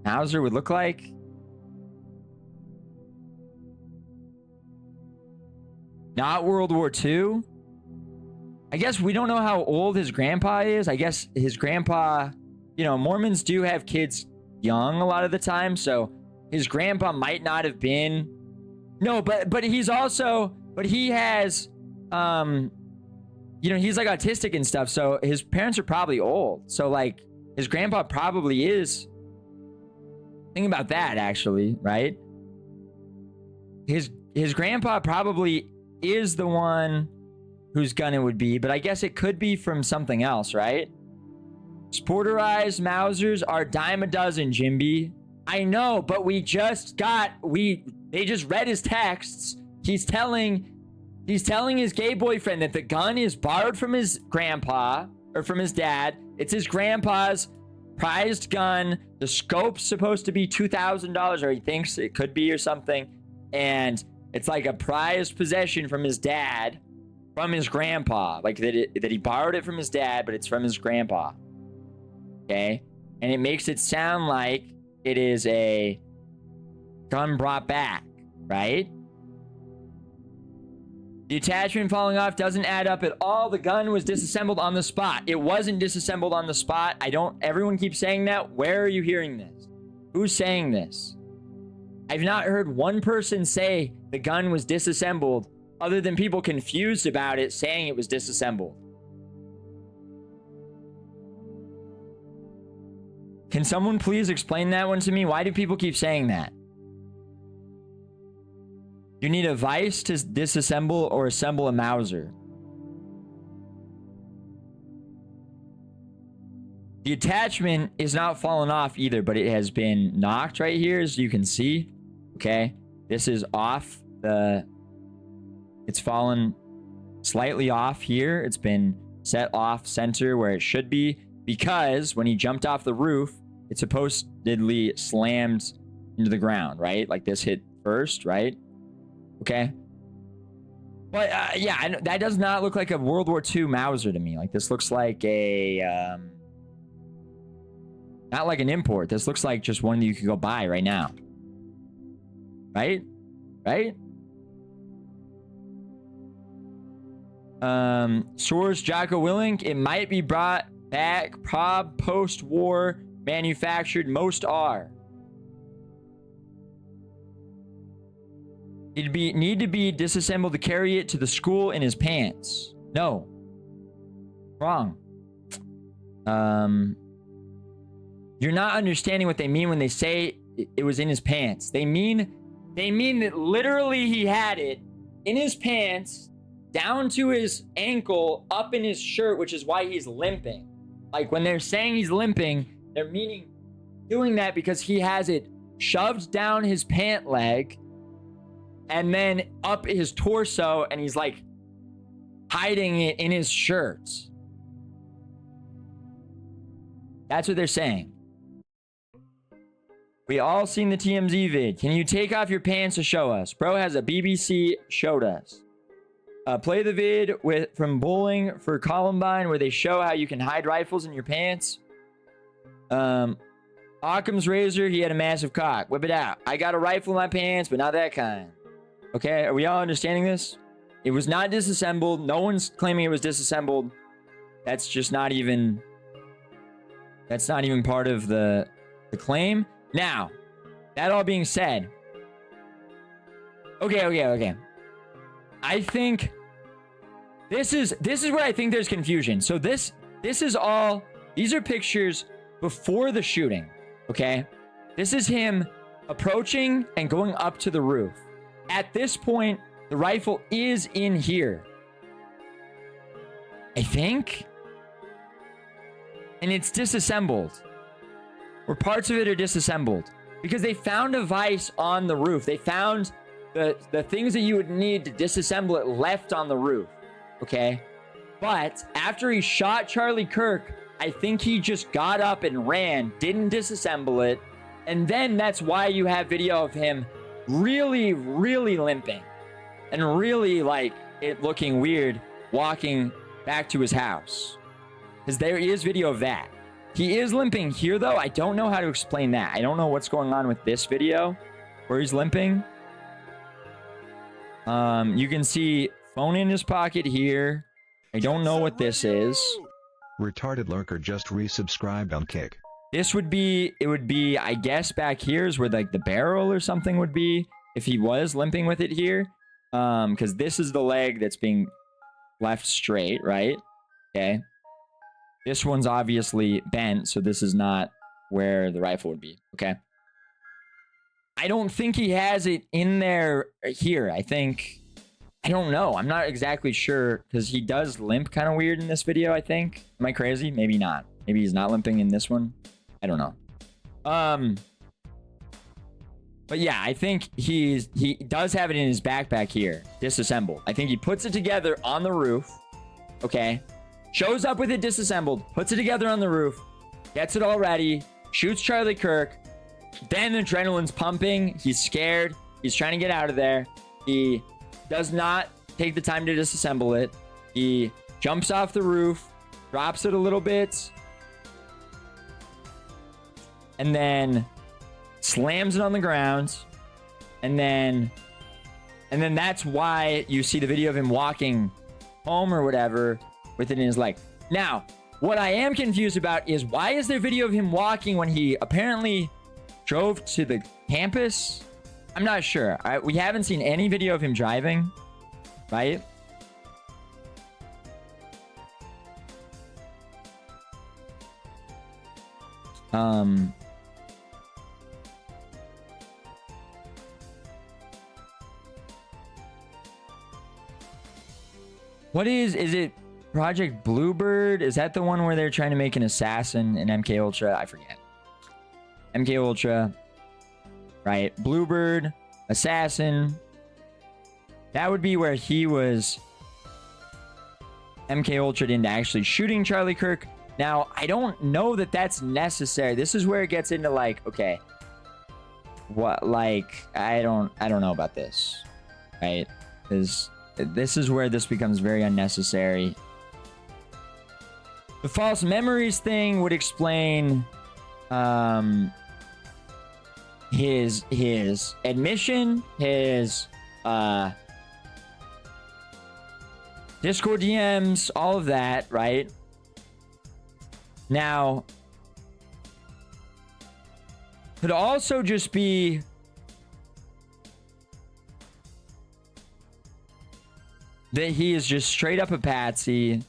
Mauser would look like? Not World War II? I guess we don't know how old his grandpa is. I guess his grandpa, you know, Mormons do have kids young a lot of the time, so his grandpa might not have been. No, but he's also, but he has, you know, he's like autistic and stuff, so his parents are probably old. So like his grandpa probably is. Think about that, actually, right? His grandpa probably is the one whose gun it would be, but I guess it could be from something else, right? Sporterized Mausers are dime a dozen, Jimby. I know, but they just read his texts. He's telling his gay boyfriend that the gun is borrowed from his grandpa, or from his dad. It's his grandpa's prized gun. The scope's supposed to be $2,000, or he thinks it could be, or something. And it's like a prized possession from his dad, from his grandpa. Like that he borrowed it from his dad, but it's from his grandpa. Okay? And it makes it sound like it is a gun brought back, right? The attachment falling off doesn't add up at all. The gun was disassembled on the spot. It wasn't disassembled on the spot. Everyone keeps saying that. Where are you hearing this? Who's saying this? I've not heard one person say the gun was disassembled, other than people confused about it saying it was disassembled. Can someone please explain that one to me? Why do people keep saying that? You need a vise to disassemble or assemble a Mauser. The attachment is not fallen off either, but it has been knocked right here, as you can see. Okay, this is off the... It's fallen slightly off here. It's been set off center where it should be, because when he jumped off the roof, it supposedly slammed into the ground, right? Like this hit first, right? Okay. But yeah, that does not look like a World War II Mauser to me. Like this looks like a... not like an import. This looks like just one that you could go buy right now. Right? Right? Source Jocko Willink. It might be brought back. Prob post-war manufactured. Most are. It'd need to be disassembled to carry it to the school in his pants. No. Wrong. You're not understanding what they mean when they say it was in his pants. They mean that literally he had it in his pants, down to his ankle, up in his shirt, which is why he's limping. Like when they're saying he's limping, they're doing that because he has it shoved down his pant leg and then up his torso, and he's like hiding it in his shirt. That's what they're saying. We all seen the TMZ vid. Can you take off your pants to show us? Bro has a BBC showed us. Play the vid from Bowling for Columbine where they show how you can hide rifles in your pants. Occam's razor, he had a massive cock. Whip it out. I got a rifle in my pants, but not that kind. Okay, are we all understanding this? It was not disassembled. No one's claiming it was disassembled. That's just not even... That's not even part of the claim. Now, that all being said... Okay. I think... This is where I think there's confusion. So this is all... These are pictures before the shooting. Okay? This is him approaching and going up to the roof. At this point, the rifle is in here. I think. And it's disassembled. Or parts of it are disassembled. Because they found a vise on the roof. They found the things that you would need to disassemble it left on the roof. Okay? But after he shot Charlie Kirk, I think he just got up and ran, didn't disassemble it. And then that's why you have video of him really, really limping. And really, like, it looking weird walking back to his house. Because there is video of that. He is limping here, though. I don't know how to explain that. I don't know what's going on with this video where he's limping. You can see phone in his pocket here. I don't know what this is. Retarded lurker just resubscribed on Kick. This would be, it would be, I guess, back here is where like the barrel or something would be if he was limping with it here. Because this is the leg that's being left straight, right? Okay. This one's obviously bent, so this is not where the rifle would be. Okay. I don't think he has it in there here. I don't know. I'm not exactly sure because he does limp kind of weird in this video, I think. Am I crazy? Maybe not. Maybe he's not limping in this one. I don't know. But yeah, I think he does have it in his backpack here, disassembled. I think he puts it together on the roof. Okay. Shows up with it disassembled, puts it together on the roof, gets it all ready, shoots Charlie Kirk. Then adrenaline's pumping. He's scared. He's trying to get out of there. He does not take the time to disassemble it. He jumps off the roof, drops it a little bit, and then slams it on the ground. And then that's why you see the video of him walking home or whatever with it in his leg. Now, what I am confused about is why is there video of him walking when he apparently drove to the campus? I'm not sure. We haven't seen any video of him driving, right? What is it Project Bluebird? Is that the one where they're trying to make an assassin in MK Ultra? I forget. MK Ultra, right? Bluebird, assassin. That would be where he was MK Ultra'd into actually shooting Charlie Kirk. Now, I don't know that that's necessary. This is where it gets into like, okay, what, like, I don't know about this, right? Because this is where this becomes very unnecessary. The false memories thing would explain his admission, his Discord DMs, all of that, right? Now, could also just be that he is just straight up a patsy,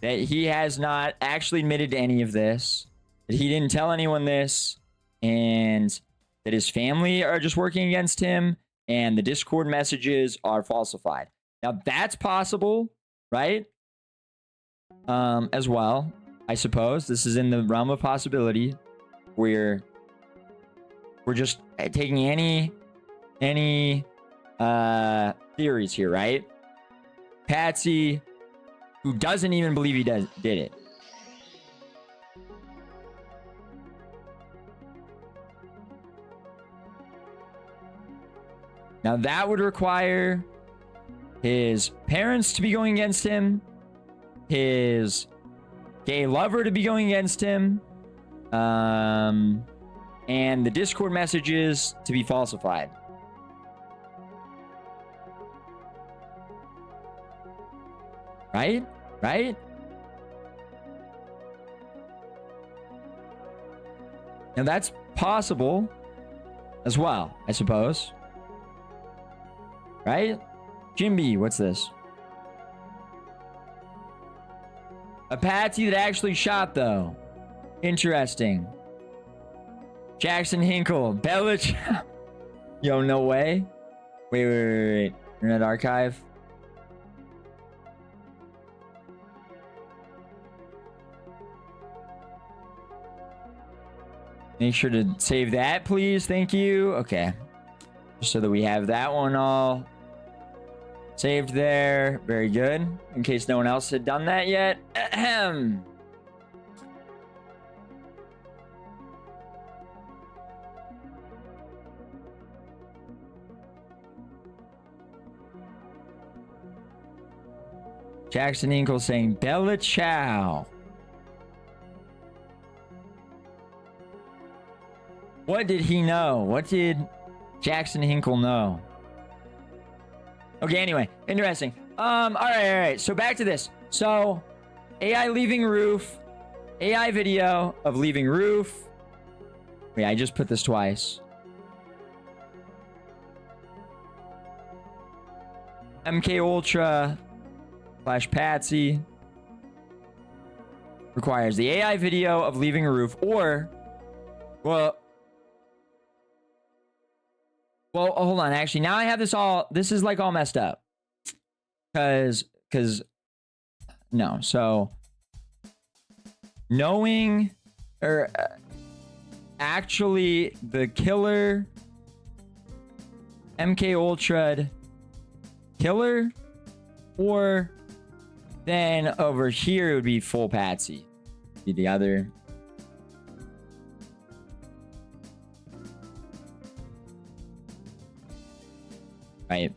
that he has not actually admitted to any of this, that he didn't tell anyone this, and that his family are just working against him, and the Discord messages are falsified. Now, that's possible, right? As well, I suppose. This is in the realm of possibility. We're just taking any theories here, right? Patsy, who doesn't even believe he did it. Now that would require his parents to be going against him, his gay lover to be going against him, and the Discord messages to be falsified. Right? Right? Now that's possible as well, I suppose. Right? Jimby, what's this? A patsy that actually shot, though. Interesting. Jackson Hinkle. Bellich. Yo, no way. Wait. Internet Archive. Make sure to save that, please. Thank you. Okay. Just so that we have that one all saved there. Very good. In case no one else had done that yet. Ahem. Jackson Inkle saying Bella Ciao. What did he know? What did Jackson Hinkle know? Okay, anyway, interesting. All right. So back to this. So, AI leaving roof. AI video of leaving roof. Wait, I just put this twice. MK Ultra / Patsy requires the AI video of leaving a roof, or, well, hold on. Actually, now I have this all. This is like all messed up. Cause no. So knowing, or actually the killer, MK Ultra killer, or then over here it would be full Patsy. Be the other. Right.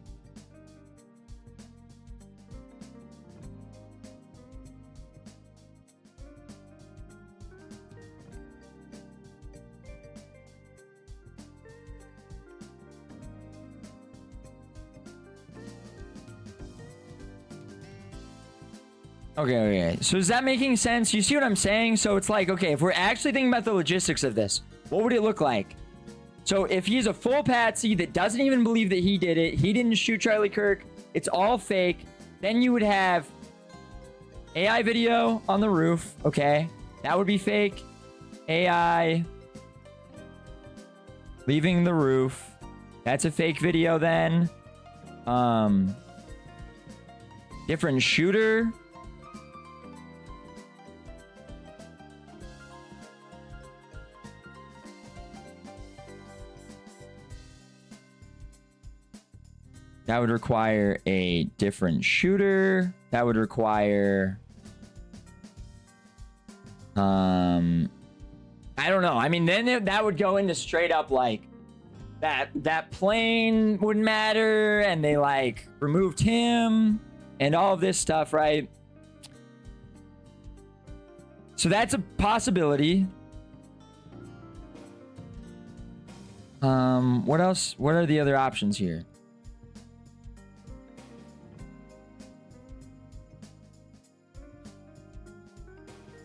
Okay. So is that making sense? You see what I'm saying? So it's like, okay, if we're actually thinking about the logistics of this, what would it look like? So if he's a full patsy that doesn't even believe that he did it, he didn't shoot Charlie Kirk, it's all fake, then you would have AI video on the roof, okay? That would be fake. AI Leaving the roof. That's a fake video then. Different shooter. That would require a different shooter. That would require... I don't know. I mean, then that would go into straight up like that plane wouldn't matter, and they like removed him and all of this stuff, right? So that's a possibility. What else? What are the other options here?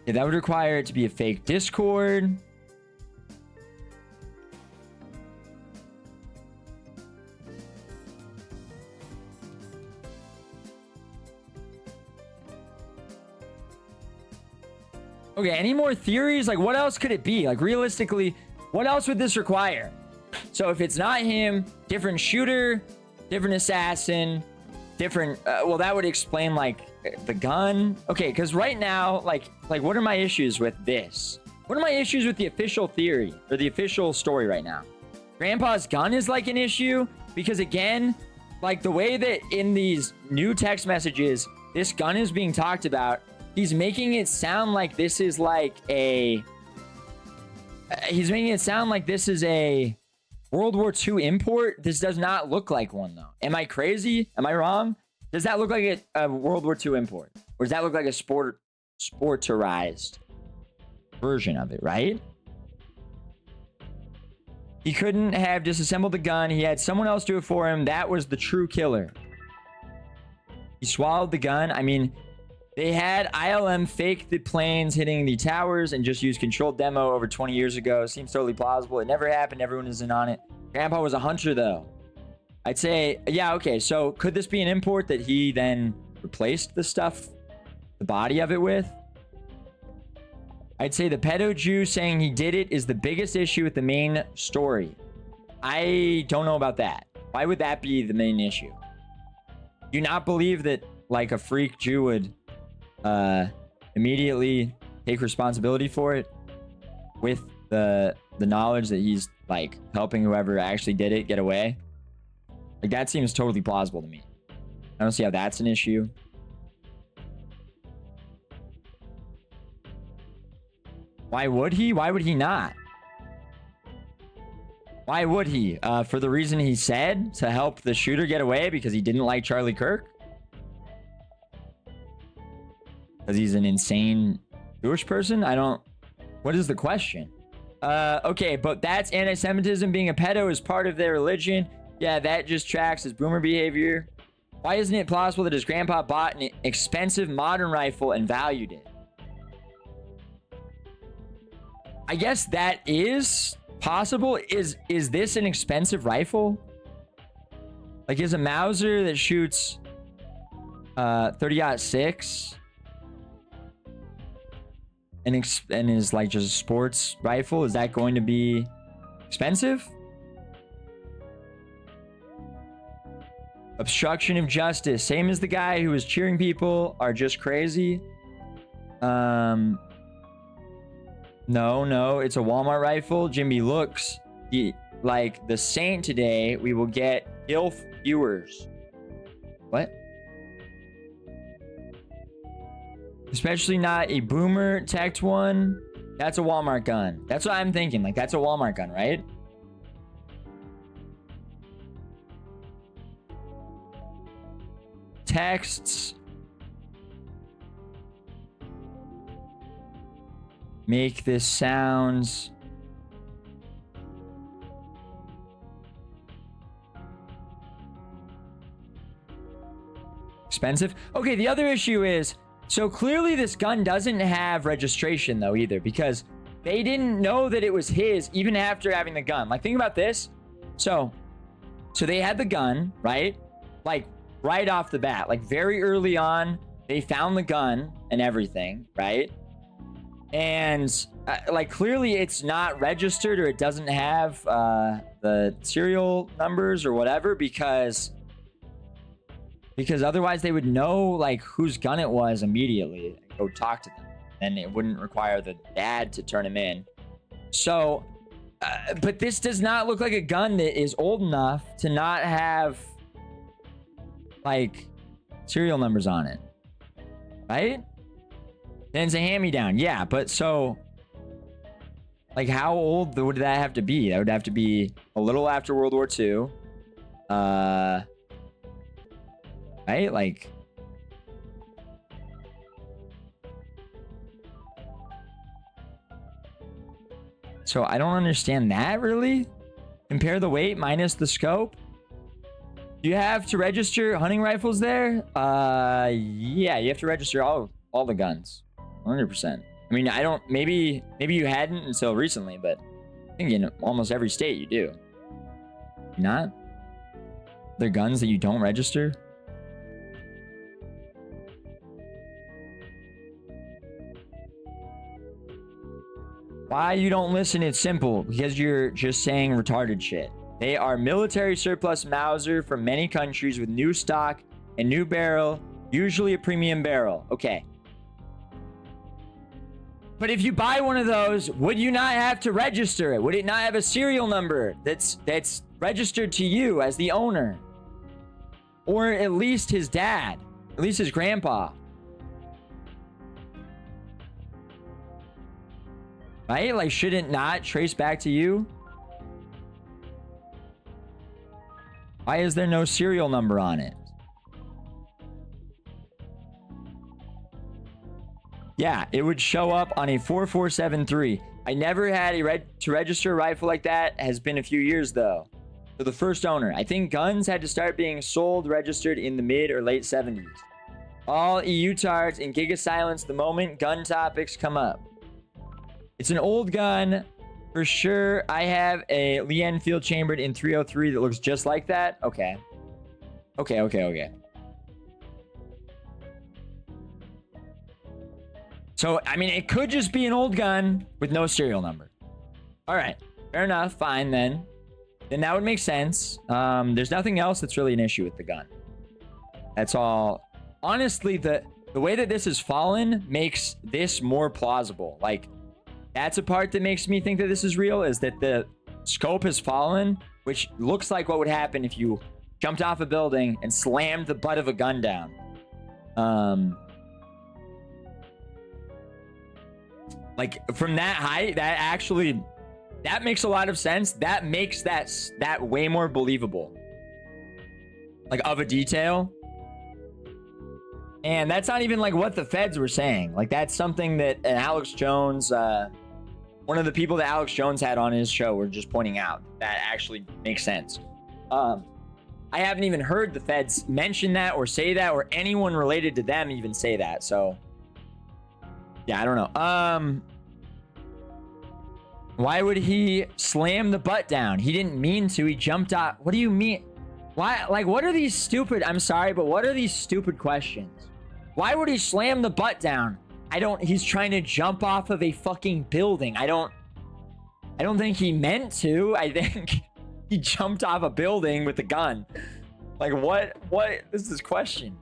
Yeah, that would require it to be a fake Discord. Okay, any more theories? Like, what else could it be? Like, realistically, what else would this require? So if it's not him, different shooter, different assassin, different... well, that would explain, like, the gun. Okay, because right now, like, what are my issues with this? What are my issues with the official theory or the official story right now? Grandpa's gun is, like, an issue because, again, like, the way that in these new text messages, this gun is being talked about, he's making it sound like this is, like, a... he's making it sound like this is a World War II import. This does not look like one, though. Am I crazy? Am I wrong? Does that look like a World War II import? Or does that look like a sporterized version of it, right? He couldn't have disassembled the gun. He had someone else do it for him. That was the true killer. He swallowed the gun. I mean, they had ILM fake the planes hitting the towers and just use controlled demo over 20 years ago. Seems totally plausible. It never happened. Everyone is in on it. Grandpa was a hunter, though. I'd say, yeah, okay. So could this be an import that he then replaced the stuff, the body of it with? I'd say the pedo Jew saying he did it is the biggest issue with the main story. I don't know about that. Why would that be the main issue? Do you not believe that, like, a freak Jew would immediately take responsibility for it with the knowledge that he's, like, helping whoever actually did it get away? Like, that seems totally plausible to me. I don't see how that's an issue. Why would he? Why would he not? Why would he? For the reason he said, to help the shooter get away because he didn't like Charlie Kirk? Because he's an insane Jewish person? I don't... What is the question? Okay, but that's anti-Semitism. Being a pedo is part of their religion. Yeah, that just tracks as boomer behavior. Why isn't it plausible that his grandpa bought an expensive modern rifle and valued it? I guess that is possible. Is this an expensive rifle? Like, is a Mauser that shoots 30-06 and is like just a sports rifle, is that going to be expensive? Obstruction of justice, same as the guy who was cheering people, are just crazy. No, it's a Walmart rifle. Jimmy looks like the saint today. We will get ILF viewers. What? Especially not a boomer tech one. That's a Walmart gun. That's what I'm thinking. Like, that's a Walmart gun, right? Texts. Make this sounds. Expensive. Okay, the other issue is, so clearly this gun doesn't have registration though either, because they didn't know that it was his even after having the gun. Like, think about this. So they had the gun, right? Like, right off the bat, like very early on, they found the gun and everything, right? And like clearly it's not registered or it doesn't have the serial numbers or whatever because otherwise they would know like whose gun it was immediately and go talk to them, and it wouldn't require the dad to turn him in. So but this does not look like a gun that is old enough to not have like serial numbers on it, right? Then it's a hand-me-down. Yeah, but so like how old would that have to be? That would have to be a little after World War II. Right? Like so I don't understand that really. Compare the weight minus the scope. You have to register hunting rifles there? Yeah, you have to register all the guns. 100%. I mean, I don't, maybe you hadn't until recently, but I think in almost every state you do. Not? There are guns that you don't register? Why you don't listen? It's simple. Because you're just saying retarded shit. They are military surplus Mauser from many countries with new stock and new barrel, usually a premium barrel. Okay. But if you buy one of those, would you not have to register it? Would it not have a serial number that's registered to you as the owner? Or at least his dad, at least his grandpa. Right? Like, should it not trace back to you? Why is there no serial number on it? Yeah, it would show up on a 4473. I never had to register a rifle like that. Has been a few years though. For the first owner, I think guns had to start being sold, registered in the mid or late 70s. All EU tards in Giga Silence the moment gun topics come up. It's an old gun for sure. I have a Lee Enfield chambered in 303 that looks just like that. Okay. Okay. So, I mean, it could just be an old gun with no serial number. All right. Fair enough. Fine, then. Then that would make sense. There's nothing else that's really an issue with the gun. That's all. Honestly, the way that this has fallen makes this more plausible. Like, that's a part that makes me think that this is real, is that the scope has fallen, which looks like what would happen if you jumped off a building and slammed the butt of a gun down. Like, from that height, that makes a lot of sense. That makes that way more believable. Like, of a detail. And that's not even, like, what the feds were saying. Like, that's something that Alex Jones, one of the people that Alex Jones had on his show were just pointing out. That actually makes sense. I haven't even heard the feds mention that or say that, or anyone related to them even say that. So, yeah, I don't know. Why would he slam the butt down? He didn't mean to. He jumped off. What do you mean? Why? Like, what are these stupid? I'm sorry, but what are these stupid questions? Why would he slam the butt down? He's trying to jump off of a fucking building. I don't think he meant to. I think he jumped off a building with a gun. Like, what is this question?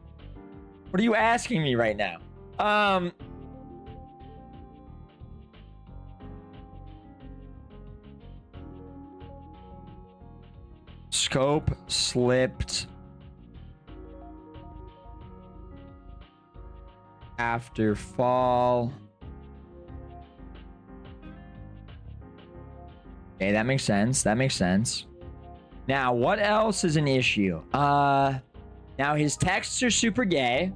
What are you asking me right now? Scope slipped after fall. Okay, that makes sense. Now, what else is an issue? Now his texts are super gay.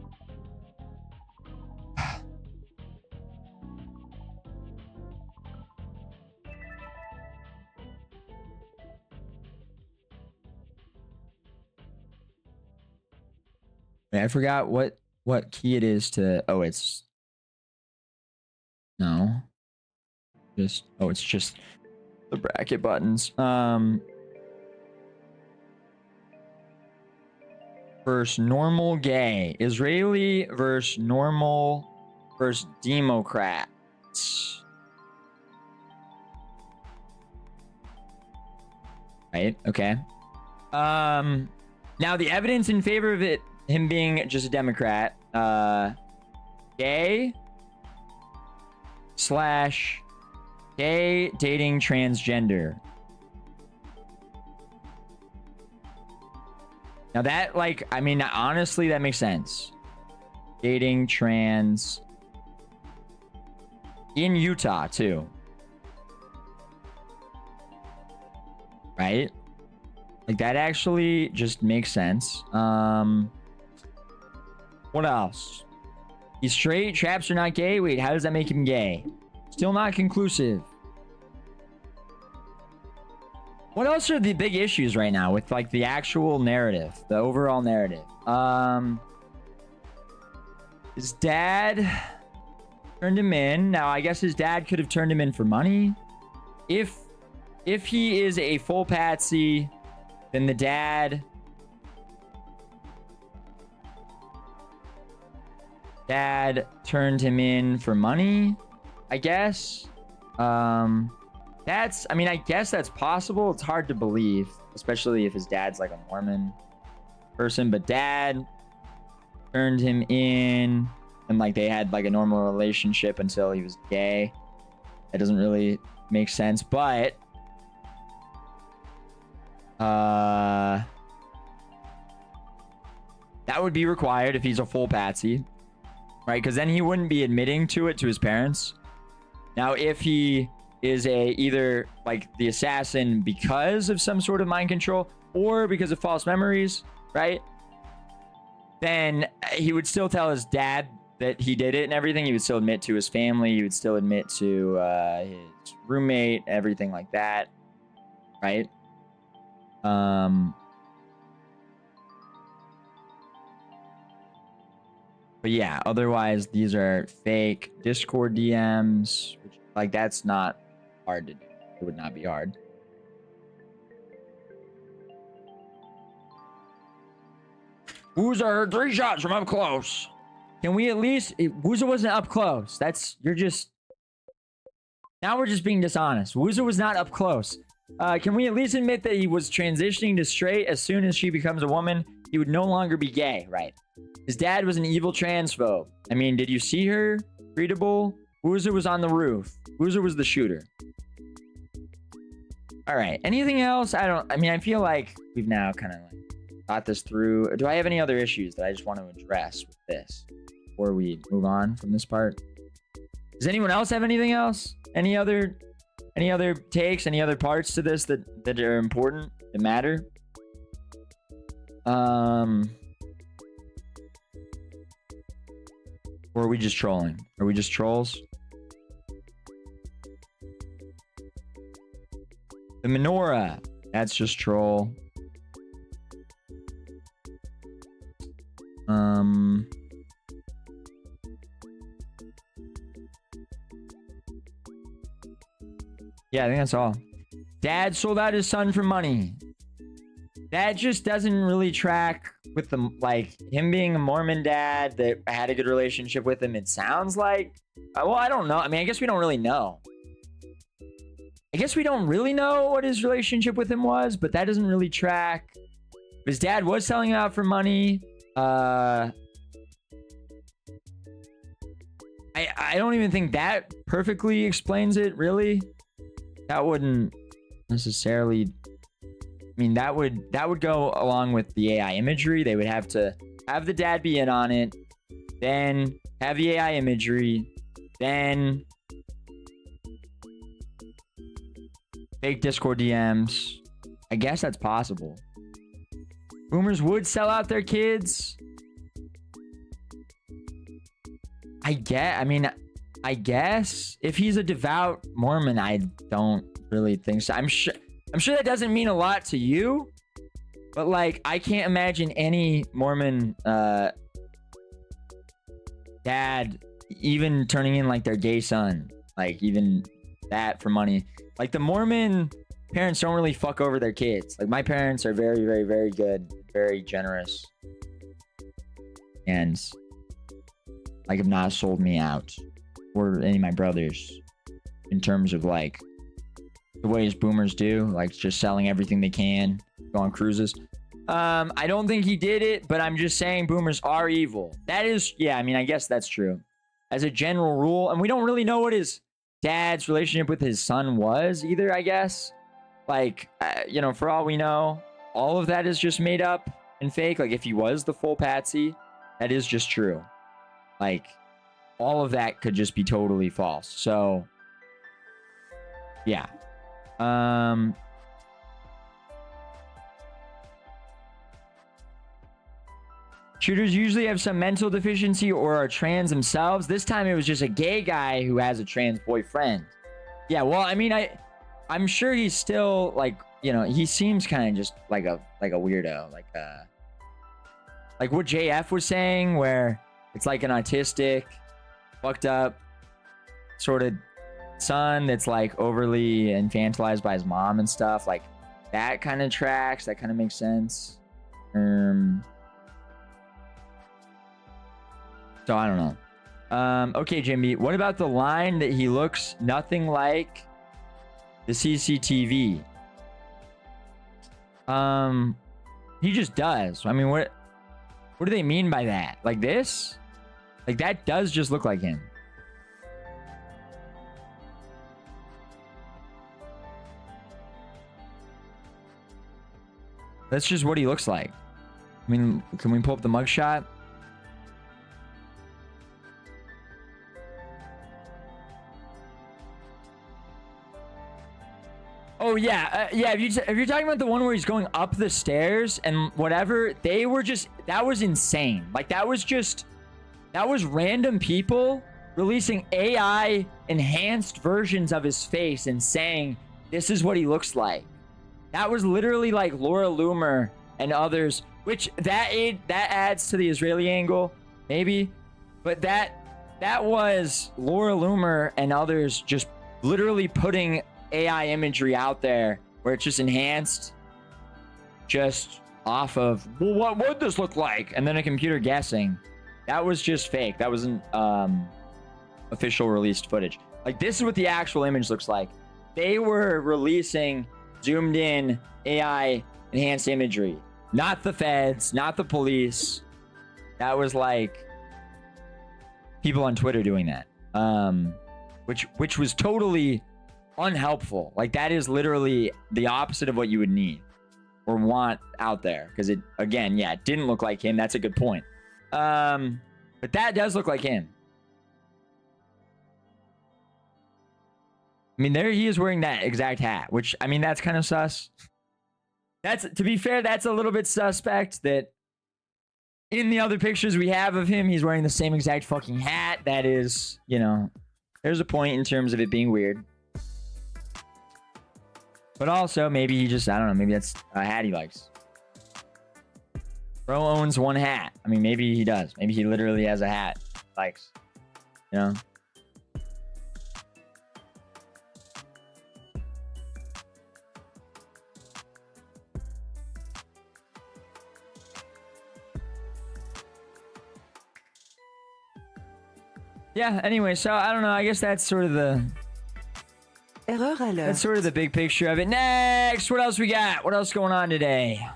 I forgot what key it is to. Oh, it's no. It's just the bracket buttons. Versus normal gay. Israeli versus normal versus Democrat. Right, okay. Now the evidence in favor of him being just a Democrat, gay / gay dating transgender. Now that, like, I mean, honestly, that makes sense. Dating trans in Utah too. Right? Like, that actually just makes sense. What else? He's straight, traps are not gay. Wait, how does that make him gay? Still not conclusive. What else are the big issues right now with, like, the actual narrative, the overall narrative? His dad turned him in. Now, I guess his dad could have turned him in for money. If he is a full patsy, then the dad turned him in for money, I guess. That's, I mean, I guess that's possible. It's hard to believe, especially if his dad's like a Mormon person, but dad turned him in and like they had like a normal relationship until he was gay. That doesn't really make sense, but that would be required if he's a full patsy, right? Because then he wouldn't be admitting to it to his parents. Now, if he is either like the assassin because of some sort of mind control or because of false memories, right? Then he would still tell his dad that he did it and everything. He would still admit to his family. He would still admit to his roommate, everything like that, right? But yeah, otherwise these are fake Discord DMs, which, like, that's not hard to do. It would not be hard. Woozer heard 3 shots from up close. Can we at least... Woozer wasn't up close. That's... You're just... Now we're just being dishonest. Woozer was not up close. Can we at least admit that he was transitioning to straight as soon as she becomes a woman? He would no longer be gay, right? His dad was an evil transphobe. I mean, did you see her? Readable? Woozer was on the roof. Woozer was the shooter. All right. Anything else? I mean, I feel like we've now kind of like thought this through. Do I have any other issues that I just want to address with this before we move on from this part? Does anyone else have anything else? Any other takes? Any other parts to this that are important, that matter? Or are we just trolling? Are we just trolls? The menorah. That's just troll. Yeah, I think that's all. Dad sold out his son for money. That just doesn't really track with the, like, him being a Mormon dad that had a good relationship with him. It sounds like, well, I don't know. I mean, I guess we don't really know. I guess we don't really know what his relationship with him was, but that doesn't really track. His dad was selling out for money. I don't even think that perfectly explains it, really. That wouldn't necessarily... I mean, that would go along with the AI imagery. They would have to have the dad be in on it, then have the AI imagery, then fake Discord DMs. I guess that's possible. Boomers would sell out their kids. I guess if he's a devout Mormon, I don't really think so. I'm sure that doesn't mean a lot to you, but like, I can't imagine any Mormon dad even turning in like their gay son, like even that for money. Like, the Mormon parents don't really fuck over their kids. Like, my parents are very, very, very good, very generous, and like have not sold me out or any of my brothers in terms of like the ways boomers do, like just selling everything they can, go on cruises. I don't think he did it, but I'm just saying boomers are evil. That is, yeah, I mean, I guess that's true. As a general rule, and we don't really know what his dad's relationship with his son was either, I guess. Like, you know, for all we know, all of that is just made up and fake. Like, if he was the full patsy, that is just true. Like, all of that could just be totally false. So, yeah. Shooters usually have some mental deficiency or are trans themselves. This time it was just a gay guy who has a trans boyfriend. Yeah, well, I mean, I'm sure he's still like, you know, he seems kind of just like a weirdo, like what JF was saying, where it's like an autistic, fucked up sort of son that's like overly infantilized by his mom and stuff. Like that kind of tracks. That kind of makes sense. So I don't know. Okay, Jimmy, what about the line that he looks nothing like the CCTV? He just does. I mean, what do they mean by that? Like this? Like that does just look like him. That's just what he looks like. I mean, can we pull up the mugshot? Oh yeah, yeah. If you're talking about the one where he's going up the stairs and whatever, they were just, that was insane. Like that was random people releasing AI enhanced versions of his face and saying this is what he looks like. That was literally like Laura Loomer and others, which that adds to the Israeli angle, maybe, but that was Laura Loomer and others just literally putting AI imagery out there where it's just enhanced just off of, well, what would this look like? And then a computer guessing. That was just fake. That wasn't official released footage. Like this is what the actual image looks like. They were releasing zoomed in AI enhanced imagery, not the feds, not the police. That was like people on Twitter doing that, which was totally unhelpful. Like that is literally the opposite of what you would need or want out there, because it, again, yeah, it didn't look like him. That's a good point. But that does look like him. I mean, there he is wearing that exact hat, which, I mean, that's kind of sus. That's, to be fair, that's a little bit suspect that in the other pictures we have of him, he's wearing the same exact fucking hat. That is, you know, there's a point in terms of it being weird. But also, maybe he just, I don't know, maybe that's a hat he likes. Bro owns one hat. I mean, maybe he does. Maybe he literally has a hat he likes, you know? Yeah, anyway, so I don't know. I guess that's sort of the... That's sort of the big picture of it. Next, what else we got? What else going on today?